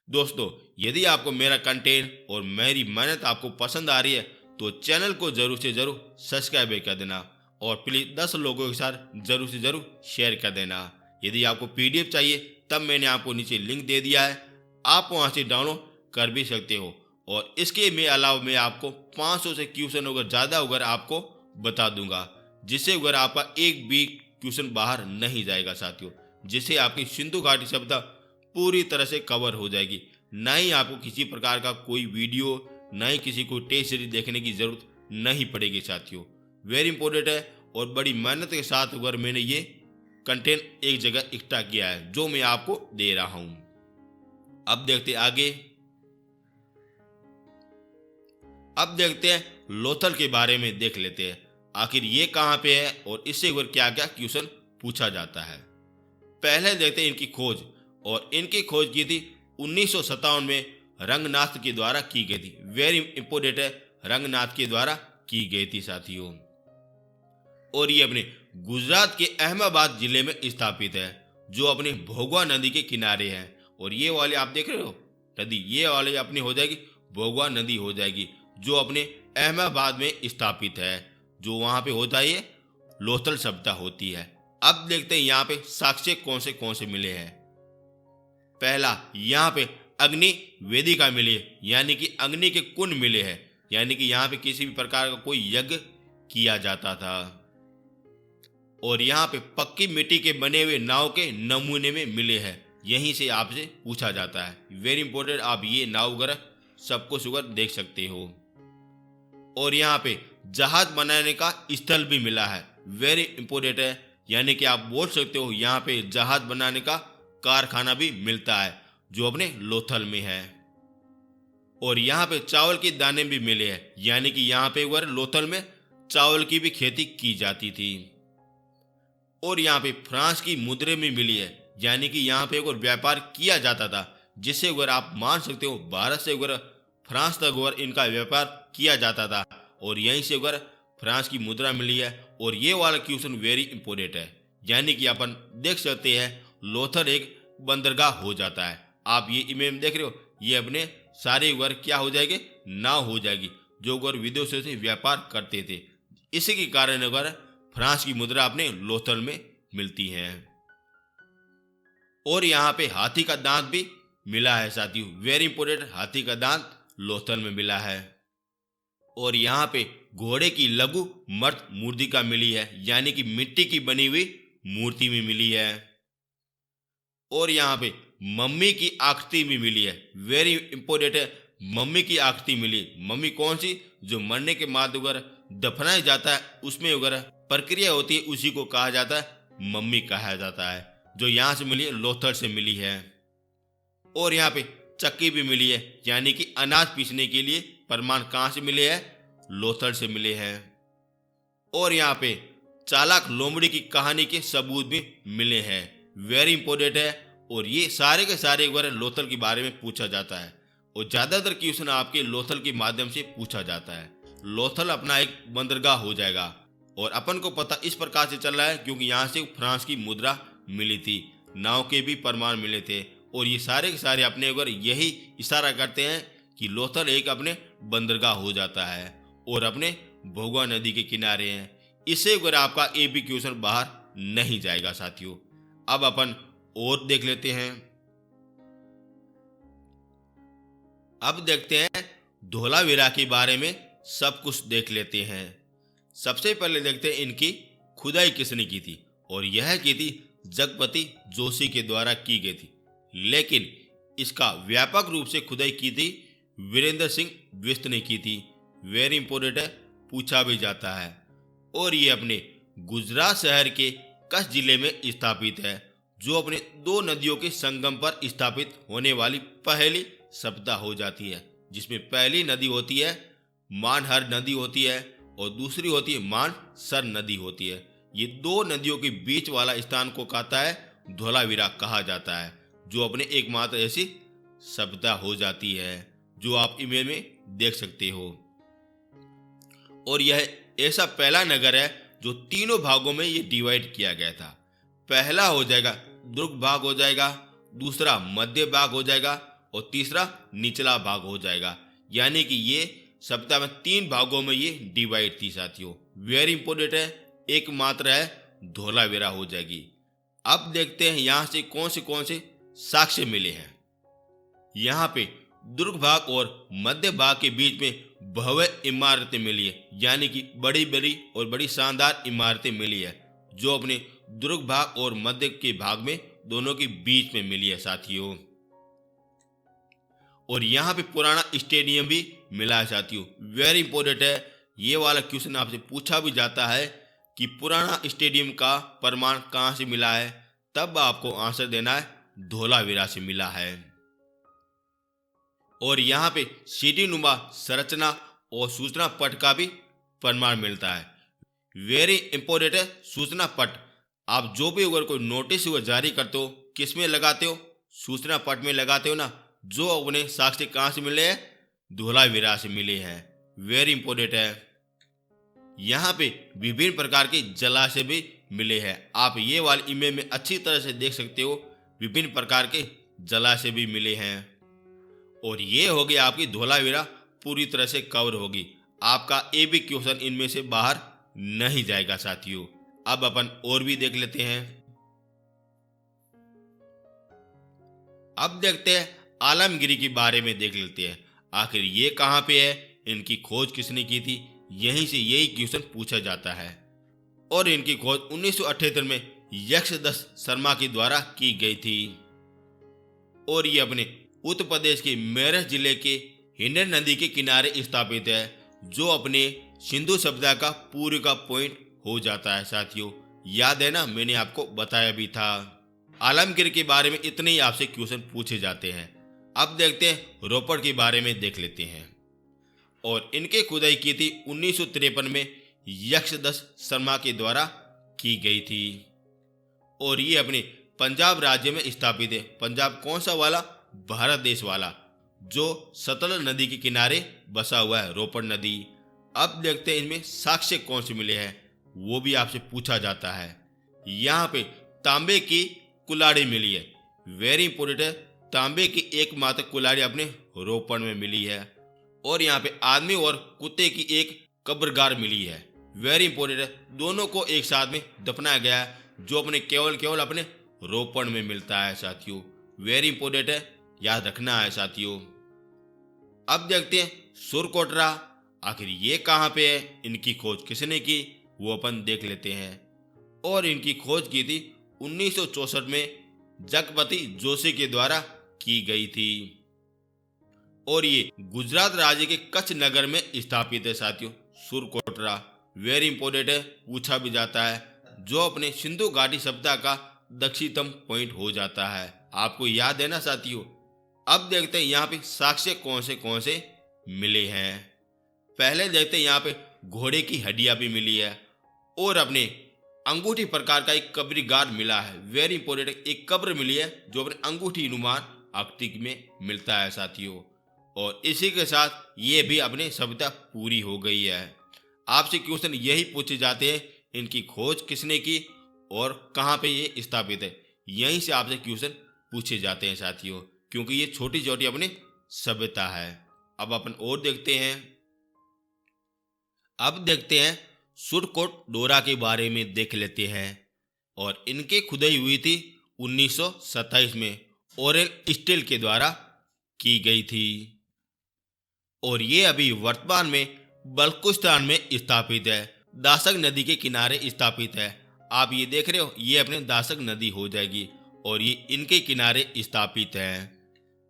दोस्तों, यदि आपको मेरा कंटेंट और मेरी मेहनत आपको पसंद आ रही है तो चैनल को जरूर से जरूर सब्सक्राइब कर देना और प्लीज 10 लोगों के साथ जरूर से जरूर शेयर कर देना। यदि आपको पीडीएफ चाहिए तब मैंने आपको नीचे लिंक दे दिया है, आप वहां से डाउनलोड कर भी सकते हो। और इसके में अलावा मैं आपको 500 से क्वेश्चन अगर ज़्यादा अगर आपको बता दूंगा, जिससे अगर आपका एक भी क्वेश्चन बाहर नहीं जाएगा साथियों, जिससे आपकी सिंधु घाटी सभ्यता पूरी तरह से कवर हो जाएगी। ना ही आपको किसी प्रकार का कोई वीडियो, ना ही किसी को टेस्ट सीरीज देखने की जरूरत नहीं पड़ेगी साथियों, वेरी इंपॉर्टेंट है। और बड़ी मेहनत के साथ अगर मैंने ये कंटेंट एक जगह इकट्ठा किया है जो मैं आपको दे रहा हूं। अब देखते हैं लोथल के बारे में देख लेते हैं, आखिर ये कहाँ पे है और इससे अगर क्या क्या क्वेश्चन पूछा जाता है। पहले देखते हैं इनकी खोज, और इनकी खोज की थी 1957 में रंगनाथ के द्वारा की गई थी, वेरी इंपोर्टेंट है, रंगनाथ के द्वारा की गई थी साथियों। और ये अपने गुजरात के अहमदाबाद जिले में स्थापित है, जो अपने भोगवा नदी के किनारे है। और ये वाले आप देख रहे हो नदी, ये वाले अपनी हो जाएगी भोगवा नदी हो जाएगी, जो अपने अहमदाबाद में स्थापित है, जो वहां पे होता है ये लोथल सभ्यता होती है। अब देखते हैं यहाँ पे साक्ष्य कौन से मिले हैं। पहला, यहाँ पे अग्नि वेदिका मिली है, यानी कि अग्नि के कुंड मिले हैं, यानी कि यहाँ पे किसी भी प्रकार का कोई यज्ञ किया जाता था। और यहाँ पे पक्की मिट्टी के बने हुए नाव के नमूने में मिले हैं, यहीं से आपसे पूछा जाता है, वेरी इंपॉर्टेंट। आप ये नाव वगैरह सबको सुगर देख सकते हो। और यहाँ पे जहाज बनाने का स्थल भी मिला है, वेरी इंपॉर्टेंट है, यानी कि आप बोल सकते हो यहाँ पे जहाज बनाने का कारखाना भी मिलता है, जो अपने लोथल में है। और यहाँ पे चावल के दाने भी मिले हैं, यानी कि यहाँ पे एक लोथल में चावल की भी खेती की जाती थी। और यहाँ पे फ्रांस की मुद्रे में मिली है, यानी कि यहाँ पे एक व्यापार किया जाता था, जिससे अगर आप मान सकते हो भारत से अगर फ्रांस तक अगर इनका व्यापार किया जाता था, और यहीं से अगर फ्रांस की मुद्रा मिली है। और ये वाला क्वेश्चन वेरी इंपॉर्टेंट है, यानी कि अपन देख सकते हैं लोथल एक बंदरगाह हो जाता है। आप ये इमेज में देख रहे हो, ये अपने सारे अगर क्या हो जाएंगे, नाव हो जाएगी, जो अगर विदेशों से व्यापार करते थे। इसी के कारण अगर फ्रांस की मुद्रा अपने लोथल में मिलती है। और यहाँ पे हाथी का दांत भी मिला है साथियों, वेरी इंपोर्टेंट, हाथी का दांत लोथल में मिला है। और यहाँ पे घोड़े की लघु मर्त मूर्तिका मिली है, यानी कि मिट्टी की बनी हुई मूर्ति में मिली है। और यहाँ पे मम्मी की आकृति भी मिली है, वेरी इंपोर्टेंट है, मम्मी की आकृति मिली। मम्मी कौन सी? जो मरने के बाद अगर दफनाया जाता है, उसमें अगर प्रक्रिया होती है, उसी को कहा जाता है मम्मी कहा जाता है, जो यहाँ से मिली है, लोथल से मिली है। और यहाँ पे चक्की भी मिली है, यानी कि अनाज पीसने के लिए प्रमाण कहाँ से मिले हैं? लोथल से मिले हैं। और यहाँ पे चालाक लोमड़ी की कहानी के सबूत भी मिले हैं, वेरी इंपॉर्टेंट है। और ये सारे के सारे एक बार लोथल के बारे में पूछा जाता है, और ज्यादातर क्वेश्चन आपके लोथल के माध्यम से पूछा जाता है। लोथल अपना एक बंदरगाह हो जाएगा, और अपन को पता इस प्रकार से चल रहा है क्योंकि यहाँ से फ्रांस की मुद्रा मिली थी, नाव के भी प्रमाण मिले थे। और ये सारे के सारे अपने अगर यही इशारा करते हैं कि लोथल एक अपने बंदरगाह हो जाता है और अपने भोगवा नदी के किनारे हैं। इससे अगर आपका एक भी क्वेश्चन बाहर नहीं जाएगा साथियों। अब अपन और देख लेते हैं। अब देखते हैं धोलावीरा के बारे में सब कुछ देख लेते हैं। सबसे पहले देखते हैं इनकी खुदाई किसने की थी, और यह की थी जगपति जोशी के द्वारा की गई थी। लेकिन इसका व्यापक रूप से खुदाई की थी वीरेंद्र सिंह बिष्ट ने की थी। वेरी इंपॉर्टेंट है, पूछा भी जाता है। और ये अपने गुजरात शहर के कच्छ जिले में स्थापित है, जो अपने दो नदियों के संगम पर स्थापित होने वाली पहली सभ्यता हो जाती है, जिसमें पहली नदी होती है मानहर नदी होती है और दूसरी होती है मानसर नदी होती है। ये दो नदियों के बीच वाला स्थान को कहता है धोलावीरा कहा जाता है, जो अपने एकमात्र ऐसी सभ्यता हो जाती है, जो आप इमेज में देख सकते हो। और यह ऐसा पहला नगर है जो तीनों भागों में ये डिवाइड किया गया था। पहला हो जाएगा दुर्ग भाग हो जाएगा, दूसरा मध्य भाग हो जाएगा और तीसरा निचला भाग हो जाएगा। यानी कि ये सप्ताह में 3 भागों में ये डिवाइड थी साथियों। वेरी इंपॉर्टेंट है, एकमात्र है धोलावीरा हो जाएगी। अब देखते हैं यहाँ से कौन से साक्ष्य मिले हैं। यहाँ पे दुर्ग भाग और मध्य भाग के बीच में भव्य इमारतें मिली है, यानी कि बड़ी बड़ी और बड़ी शानदार इमारतें मिली है, जो अपने दुर्ग भाग और मध्य के भाग में दोनों के बीच में मिली है साथियों। और यहाँ पे पुराना स्टेडियम भी मिला है साथियों। वेरी इंपॉर्टेंट है, ये वाला क्वेश्चन आपसे पूछा भी जाता है कि पुराना स्टेडियम का प्रमाण कहाँ से मिला है, तब आपको आंसर देना है धोलावीरा से मिला है। और यहाँ पे सीढ़ी नुमा संरचना और सूचना पट का भी प्रमाण मिलता है। वेरी इंपॉर्टेंट है, सूचना पट आप जो भी अगर कोई नोटिस जारी करते हो किस में लगाते हो, सूचना पट में लगाते हो ना, जो अपने साक्ष्य कहाँ से मिले हैं, धोलावीरा से मिले हैं। वेरी इंपॉर्टेंट है। यहाँ पे विभिन्न प्रकार के जलाशय भी मिले हैं। आप ये वाली इमेज में अच्छी तरह से देख सकते हो, विभिन्न प्रकार के जलाशय भी मिले हैं। और ये हो गई आपकी धोलावीरा पूरी तरह से कवर होगी। आपका ए बी क्वेश्चन इनमें से बाहर नहीं जाएगा साथियों। अब अपन और भी देख लेते हैं। अब देखते हैं आलमगिरी के बारे में देख लेते हैं। आखिर ये कहाँ पे है, इनकी खोज किसने की थी, यहीं से यही क्वेश्चन पूछा जाता है। और इनकी खोज 1978 में यक्षदस शर्मा के द्वारा की गई थी। और ये अपने उत्तर प्रदेश के मेरठ जिले के हिंडन नदी के किनारे स्थापित है, जो अपने सिंधु सभ्यता का पूर्व का पॉइंट हो जाता है साथियों। याद है ना, मैंने आपको बताया भी था। आलमगीर के बारे में इतने ही आपसे क्वेश्चन पूछे जाते हैं। अब देखते हैं रोपड़ के बारे में देख लेते हैं। और इनके खुदाई की थी 1953 में यक्षदस शर्मा के द्वारा की गई थी। और ये अपने पंजाब राज्य में स्थापित है। पंजाब कौन सा वाला, भारत देश वाला, जो सतलज नदी के किनारे बसा हुआ है, रोपड़ नदी। अब देखते हैं इनमें साक्ष्य कौन से मिले हैं, वो भी आपसे पूछा जाता है। यहाँ पे तांबे की कुल्हाड़ी मिली है। वेरी इंपोर्टेंट है, तांबे की एकमात्र कुल्हाड़ी अपने रोपड़ में मिली है। और यहाँ पे आदमी और कुत्ते की एक कब्रगार मिली है। वेरी इंपोर्टेंट है, दोनों को एक साथ में दफनाया गया है, जो अपने केवल अपने रोपड़ में मिलता है साथियों। वेरी इंपोर्टेंट है, याद रखना है साथियों। अब देखते हैं सुरकोटरा, आखिर ये कहाँ पे है, इनकी खोज किसने की, वो अपन देख लेते हैं। और इनकी खोज की थी 1964 में जगपति जोशी के द्वारा की गई थी। और ये गुजरात राज्य के कच्छ नगर में स्थापित है साथियों, सुरकोटरा। वेरी इंपोर्टेंट है, पूछा भी जाता है, जो अपने सिंधु घाटी सभ्यता का दक्षिणतम पॉइंट हो जाता है। आपको याद है ना साथियों। अब देखते हैं यहाँ पे साक्ष्य कौन से मिले हैं। पहले देखते हैं यहाँ पे घोड़े की हड्डियां भी मिली है। और अपने अंगूठी प्रकार का एक कब्रिगार मिला है। वेरी इंपोर्टेंट, एक कब्र मिली है जो अपने अंगूठी नुमान आकृति में मिलता है साथियों। और इसी के साथ ये भी अपने सभ्यता पूरी हो गई है। आपसे क्वेश्चन यही पूछे जाते हैं, इनकी खोज किसने की और कहाँ पे ये स्थापित है। यहीं से आपसे क्वेश्चन पूछे जाते हैं साथियों, क्योंकि ये छोटी छोटी अपनी सभ्यता है। अब अपन और देखते हैं। अब देखते हैं सुरकोट डोरा के बारे में देख लेते हैं। और इनकी खुदाई हुई थी 1927 में ओरेल स्टील के द्वारा की गई थी। और ये अभी वर्तमान में बलूचिस्तान में स्थापित है, दासक नदी के किनारे स्थापित है। आप ये देख रहे हो, ये अपने दासक नदी हो जाएगी और ये इनके किनारे स्थापित है।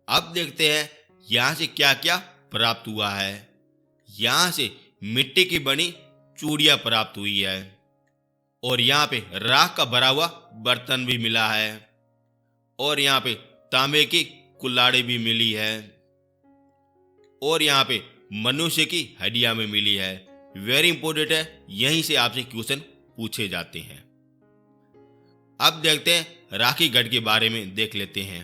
अब देखते हैं यहाँ से क्या क्या प्राप्त हुआ है। यहाँ से मिट्टी की बनी चूड़ियाँ प्राप्त हुई है और यहाँ पे राख का भरा हुआ बर्तन भी मिला है और यहाँ पे तांबे की कुल्हाड़ी भी मिली है और यहाँ पे मनुष्य की हड्डियां में मिली है। वेरी इंपॉर्टेंट है, यहीं से आपसे क्वेश्चन पूछे जाते हैं। अब देखते हैं राखी गढ़ के बारे में देख लेते हैं।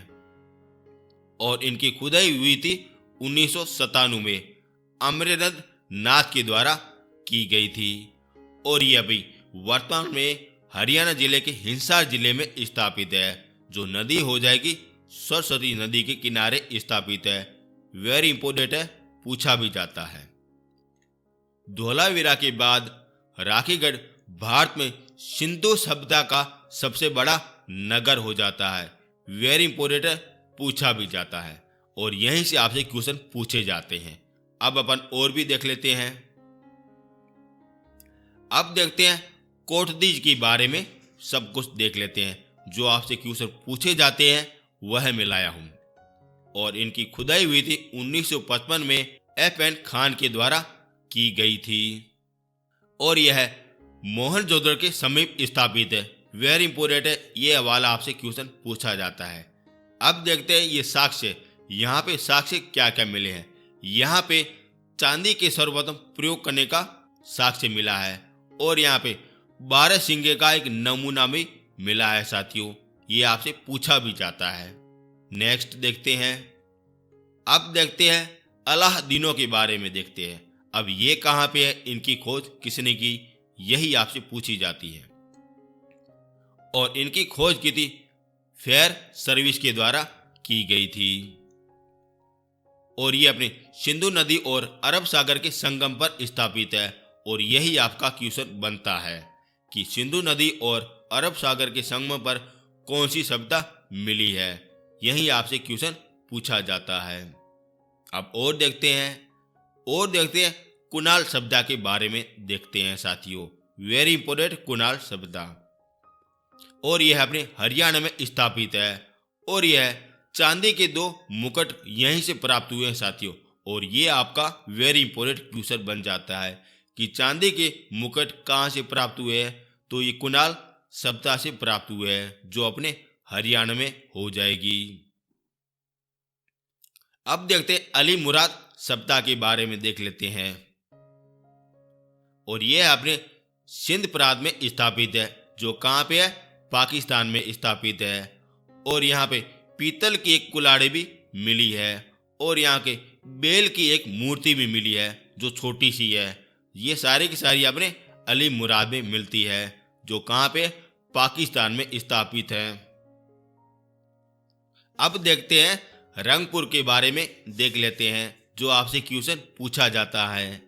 और इनकी खुदाई हुई थी 1997 में अमरेंद्र नाथ के द्वारा की गई थी और ये अभी वर्तमान में हरियाणा जिले के हिसार जिले में स्थापित है, जो नदी हो जाएगी सरस्वती नदी के किनारे स्थापित है। वेरी इंपॉर्टेंट है, पूछा भी जाता है। धोलावीरा के बाद राखीगढ़ भारत में सिंधु सभ्यता का सबसे बड़ा नगर हो जाता है। वेरी इंपॉर्टेंट है, पूछा भी जाता है और यहीं से आपसे क्वेश्चन पूछे जाते हैं। अब अपन और भी देख लेते हैं। अब देखते हैं कोटदीज के बारे में सब कुछ देख लेते हैं। जो आपसे क्वेश्चन पूछे जाते हैं वह मैं लाया हूं और इनकी खुदाई हुई थी 1955 में FN खान के द्वारा की गई थी और यह मोहनजोदड़ो के समीप स्थापित है। वेरी इंपॉर्टेंट है, ये हवाला आपसे क्वेश्चन पूछा जाता है। अब देखते हैं ये साक्ष्य, यहाँ पे साक्ष्य क्या क्या मिले हैं। यहाँ पे चांदी के सर्वप्रथम प्रयोग करने का साक्ष्य मिला है और यहाँ पे 12 सिंगे का एक नमूना भी मिला है साथियों, ये आपसे पूछा भी जाता है। नेक्स्ट देखते हैं। अब देखते हैं अलादीनों के बारे में देखते हैं। अब ये कहाँ पे है, इनकी खोज किसने की, यही आपसे पूछी जाती है। और इनकी खोज की थी फेयर सर्विस के द्वारा की गई थी और ये अपने सिंधु नदी और अरब सागर के संगम पर स्थापित है। और यही आपका क्वेश्चन बनता है कि सिंधु नदी और अरब सागर के संगम पर कौन सी सभ्यता मिली है, यही आपसे क्वेश्चन पूछा जाता है। अब और देखते हैं कुणाल सभ्यता के बारे में देखते हैं साथियों। वेरी इंपॉर्टेंट, कुणाल सभ्यता और यह अपने हरियाणा में स्थापित है और यह चांदी के 2 मुकुट यहीं से प्राप्त हुए हैं साथियों। और ये आपका वेरी इंपॉर्टेंट क्वेश्चन बन जाता है कि चांदी के मुकुट कहाँ से प्राप्त हुए हैं, तो ये कुणाल सभ्यता से प्राप्त हुए हैं, जो अपने हरियाणा में हो जाएगी। अब देखते हैं अली मुराद सभ्यता के बारे में देख लेते हैं और यह अपने सिंध प्रांत में स्थापित है, जो कहाँ पे है, पाकिस्तान में स्थापित है। और यहाँ पे पीतल की एक कुल्हाड़ी भी मिली है और यहाँ के बेल की एक मूर्ति भी मिली है, जो छोटी सी है। ये सारी की सारी अपने अली मुराद में मिलती है, जो कहाँ पे, पाकिस्तान में स्थापित है। अब देखते हैं रंगपुर के बारे में देख लेते हैं, जो आपसे क्वेश्चन पूछा जाता है।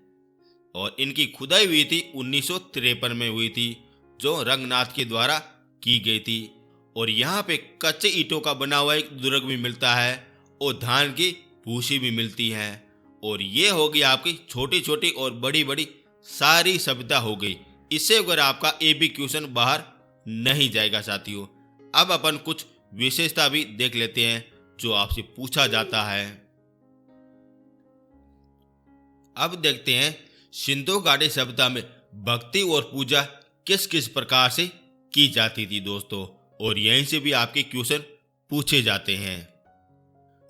और इनकी खुदाई हुई थी 1953 में हुई थी, जो रंगनाथ के द्वारा की गई थी। और यहाँ पे कच्चे ईंटों का बना हुआ एक दुर्ग भी मिलता है और धान की भूसी भी मिलती है। और ये हो गई आपकी छोटी छोटी और बड़ी बड़ी सारी सभ्यता हो गई। इससे अगर आपका एक भी क्वेश्चन बाहर नहीं जाएगा साथियों। अब अपन कुछ विशेषता भी देख लेते हैं, जो आपसे पूछा जाता है। अब देखते हैं सिंधु घाटी सभ्यता में भक्ति और पूजा किस किस प्रकार से की जाती थी दोस्तों, और यहीं से भी आपके क्वेश्चन पूछे जाते हैं।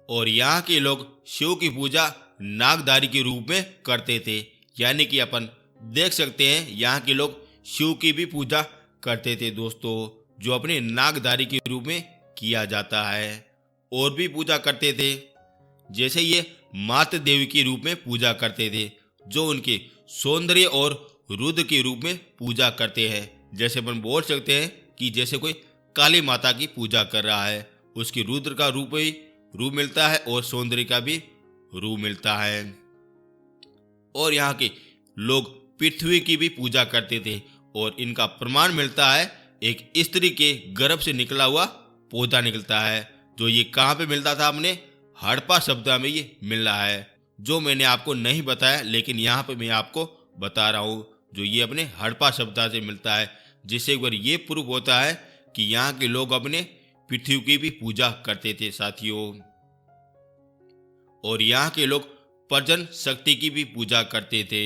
और यहाँ के लोग शिव की पूजा नागधारी के रूप में करते थे, यानी कि अपन देख सकते हैं यहाँ के लोग शिव की भी पूजा करते थे दोस्तों, जो अपने नागधारी के रूप में किया जाता है। और भी पूजा करते थे, जैसे ये मातृ देवी के रूप में पूजा करते थे, जो उनके सौंदर्य और रुद्र के रूप में पूजा करते हैं। जैसे अपन बोल सकते हैं कि जैसे कोई काली माता की पूजा कर रहा है, उसकी रुद्र का रूप मिलता है और सौंदर्य का भी रूप मिलता है। और यहाँ के लोग पृथ्वी की भी पूजा करते थे और इनका प्रमाण मिलता है एक स्त्री के गर्भ से निकला हुआ पौधा निकलता है, जो ये कहाँ पे मिलता था, अपने हड़प्पा सभ्यता में ये मिल रहा है, जो मैंने आपको नहीं बताया, लेकिन यहाँ पे मैं आपको बता रहा हूँ, जो ये अपने हड़प्पा सभ्यता से मिलता है, जिससे एक बार ये प्रूफ होता है कि यहाँ के लोग अपने पृथ्वी की भी पूजा करते थे साथियों। और यहाँ के लोग प्रजन शक्ति की भी पूजा करते थे।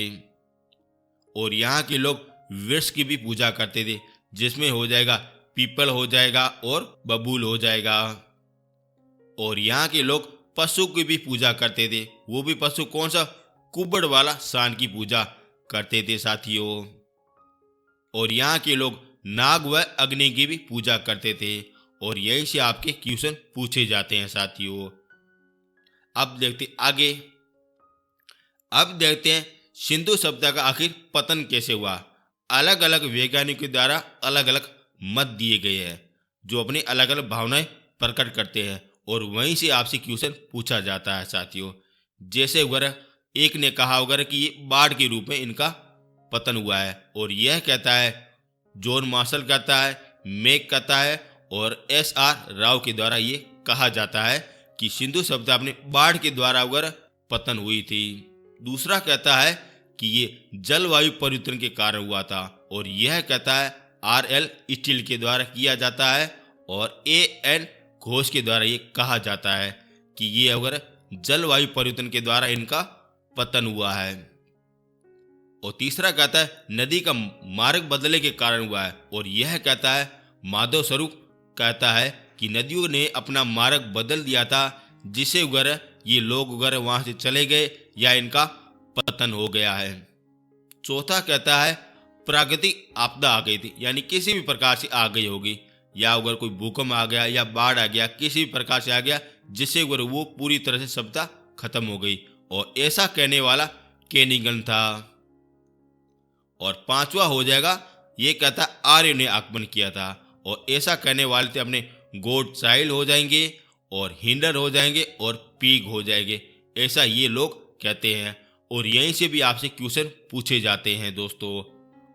और यहाँ के लोग वृक्ष की भी पूजा करते थे, जिसमें हो जाएगा पीपल हो जाएगा और बबूल हो जाएगा। और यहाँ के लोग पशु की भी पूजा करते थे। वो भी पशु कौन सा? कुबड़ वाला सांड की पूजा करते थे साथियों। और यहाँ के लोग नाग व अग्नि की भी पूजा करते थे। और यहीं से आपके क्वेश्चन पूछे जाते हैं साथियों। अब देखते आगे। अब देखते हैं सिंधु सभ्यता का आखिर पतन कैसे हुआ। अलग अलग वैज्ञानिकों द्वारा अलग अलग मत दिए गए हैं, जो अपनी अलग अलग भावनाएं प्रकट करते हैं, और वहीं से आपसे क्वेश्चन पूछा जाता है साथियों। जैसे वगैरह एक ने कहा वगैरह कि ये बाढ़ के रूप में इनका पतन हुआ है, और यह कहता है, जॉन मार्शल कहता है, मेक कहता है, और SR राव के द्वारा ये कहा जाता है कि सिंधु सभ्यता अपने बाढ़ के द्वारा वगैरह पतन हुई थी। दूसरा कहता है कि ये जलवायु परिवर्तन के कारण हुआ था, और यह कहता है RL स्टील के द्वारा किया जाता है, और AN घोष के द्वारा ये कहा जाता है कि ये अगर जलवायु परिवर्तन के द्वारा इनका पतन हुआ है। और तीसरा कहता है नदी का मार्ग बदलने के कारण हुआ है, और यह कहता है माधव स्वरूप कहता है कि नदियों ने अपना मार्ग बदल दिया था, जिसे वगैरह ये लोग वगैरह वहां से चले गए या इनका पतन हो गया है। चौथा कहता है प्राकृतिक आपदा आ गई थी, यानी किसी भी प्रकार से आ गई होगी, या अगर कोई भूकंप आ गया या बाढ़ आ गया, किसी भी प्रकार से आ गया, जिससे अगर वो पूरी तरह से सभ्यता खत्म हो गई। और ऐसा कहने वाला केनिगन था। और पांचवा हो जाएगा, ये कहता आर्य ने आगमन किया था, और ऐसा कहने वाले थे अपने गॉड चाइल्ड हो जाएंगे, और हिंडर हो जाएंगे, और पीग हो जाएंगे, ऐसा ये लोग कहते हैं। और यहीं से भी आपसे क्वेश्चन पूछे जाते हैं दोस्तों।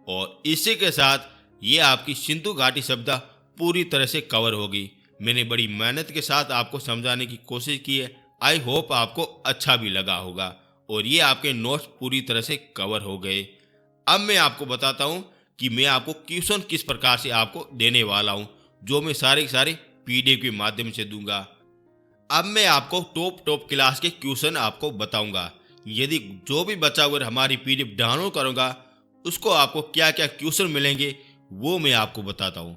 और इसी के साथ ये आपकी सिंधु घाटी सभ्यता पूरी तरह से कवर होगी। मैंने बड़ी मेहनत के साथ आपको समझाने की कोशिश की है। आई होप आपको अच्छा भी लगा होगा, और ये आपके नोट्स पूरी तरह से कवर हो गए। अब मैं आपको बताता हूँ कि मैं आपको क्वेश्चन किस प्रकार से आपको देने वाला हूँ, जो मैं सारे PDF के माध्यम से दूंगा। अब मैं आपको टॉप क्लास के क्वेश्चन आपको बताऊंगा। यदि जो भी बच्चा अगर हमारी PDF डाउनलोड करूंगा, उसको आपको क्या क्या क्वेश्चन मिलेंगे वो मैं आपको बताता हूँ।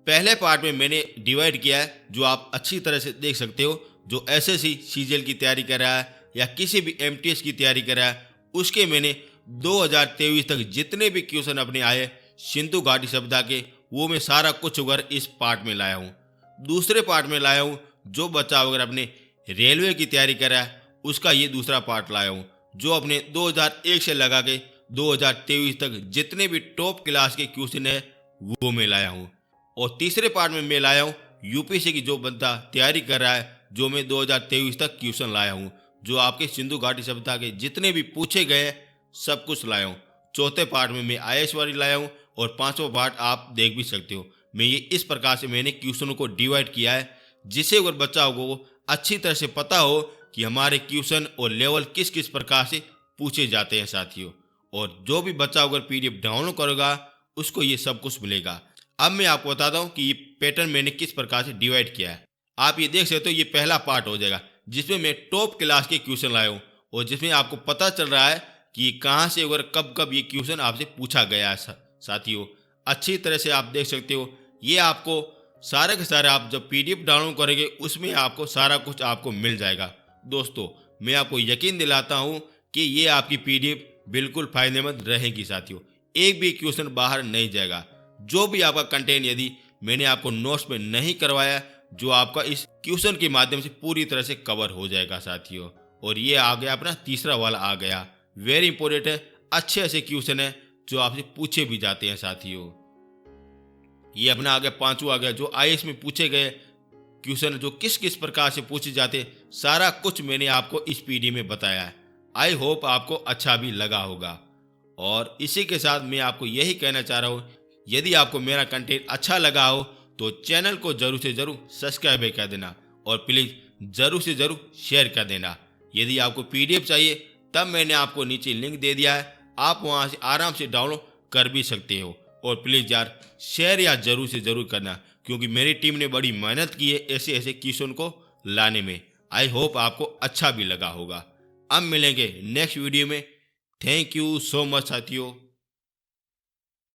पहले पार्ट में मैंने डिवाइड किया है, जो आप अच्छी तरह से देख सकते हो। जो SSC CGL की तैयारी कर रहा है या किसी भी MTS की तैयारी कर रहा है, उसके मैंने 2023 तक जितने भी क्वेश्चन अपने आए सिंधु घाटी सभ्यता के, वो मैं सारा कुछ अगर इस पार्ट में लाया हूँ। दूसरे पार्ट में लाया हूँ जो बच्चा अगर अपने रेलवे की तैयारी कर रहा है, उसका ये दूसरा पार्ट लाया हूँ, जो अपने 2001 से लगा के 2023 तक जितने भी टॉप क्लास के क्वेश्चन है वो मैं लाया हूँ। और तीसरे पार्ट में मैं लाया हूँ UPSC की जो बंदा तैयारी कर रहा है, जो मैं 2023 तक क्वेश्चन लाया हूँ, जो आपके सिंधु घाटी सभ्यता के जितने भी पूछे गए सब कुछ लाया हूँ। चौथे पार्ट में मैं IAS वाली लाया हूँ, और पांचवा पार्ट आप देख भी सकते हो। मैं ये इस प्रकार से मैंने क्वेश्चनों को डिवाइड किया है, जिससे अगर बच्चा को अच्छी तरह से पता हो कि हमारे क्वेश्चन और लेवल किस किस प्रकार से पूछे जाते हैं साथियों। और जो भी बच्चा अगर PDF डाउनलोड करेगा उसको ये सब कुछ मिलेगा। अब मैं आपको बताता हूँ कि ये पैटर्न मैंने किस प्रकार से डिवाइड किया है। आप ये देख सकते हो, ये पहला पार्ट हो जाएगा, जिसमें मैं टॉप क्लास के क्वेश्चन लाया हूँ, और जिसमें आपको पता चल रहा है कि कहाँ से और कब कब ये क्वेश्चन आपसे पूछा गया है साथियों। अच्छी तरह से आप देख सकते हो। ये आपको सारे के सारे आप जब PDF डाउनलोड करेंगे उसमें आपको सारा कुछ आपको मिल जाएगा। दोस्तों मैं आपको यकीन दिलाता हूँ कि ये आपकी PDF बिल्कुल फायदेमंद रहेगी साथियों। एक भी क्वेश्चन बाहर नहीं जाएगा। जो भी आपका कंटेंट यदि मैंने आपको नोट्स में नहीं करवाया, जो आपका इस क्वेश्चन के माध्यम से पूरी तरह से कवर हो जाएगा साथियों। और ये आ गया अपना तीसरा वाला आ गया, वेरी इंपॉर्टेंट है। अच्छे ऐसे क्वेश्चन है जो आपसे पूछे भी जाते हैं साथियों। ये अपना आ गया पांचवा आ गया, जो IAS में पूछे गए क्वेश्चन जो किस किस प्रकार से पूछे जाते, सारा कुछ मैंने आपको इस PDF में बताया है। आई होप आपको अच्छा भी लगा होगा। और इसी के साथ मैं आपको यही कहना चाह रहा हूँ, यदि आपको मेरा कंटेंट अच्छा लगा हो तो चैनल को जरूर से जरूर सब्सक्राइब कर देना, और प्लीज़ जरूर से जरूर शेयर कर देना। यदि आपको PDF चाहिए तब मैंने आपको नीचे लिंक दे दिया है, आप वहाँ से आराम से डाउनलोड कर भी सकते हो। और प्लीज़ यार शेयर या ज़रूर से ज़रूर करना, क्योंकि मेरी टीम ने बड़ी मेहनत की है ऐसे ऐसे क्वेश्चन को लाने में। आई होप आपको अच्छा भी लगा होगा। अब मिलेंगे नेक्स्ट वीडियो में। थैंक यू सो मच साथियों।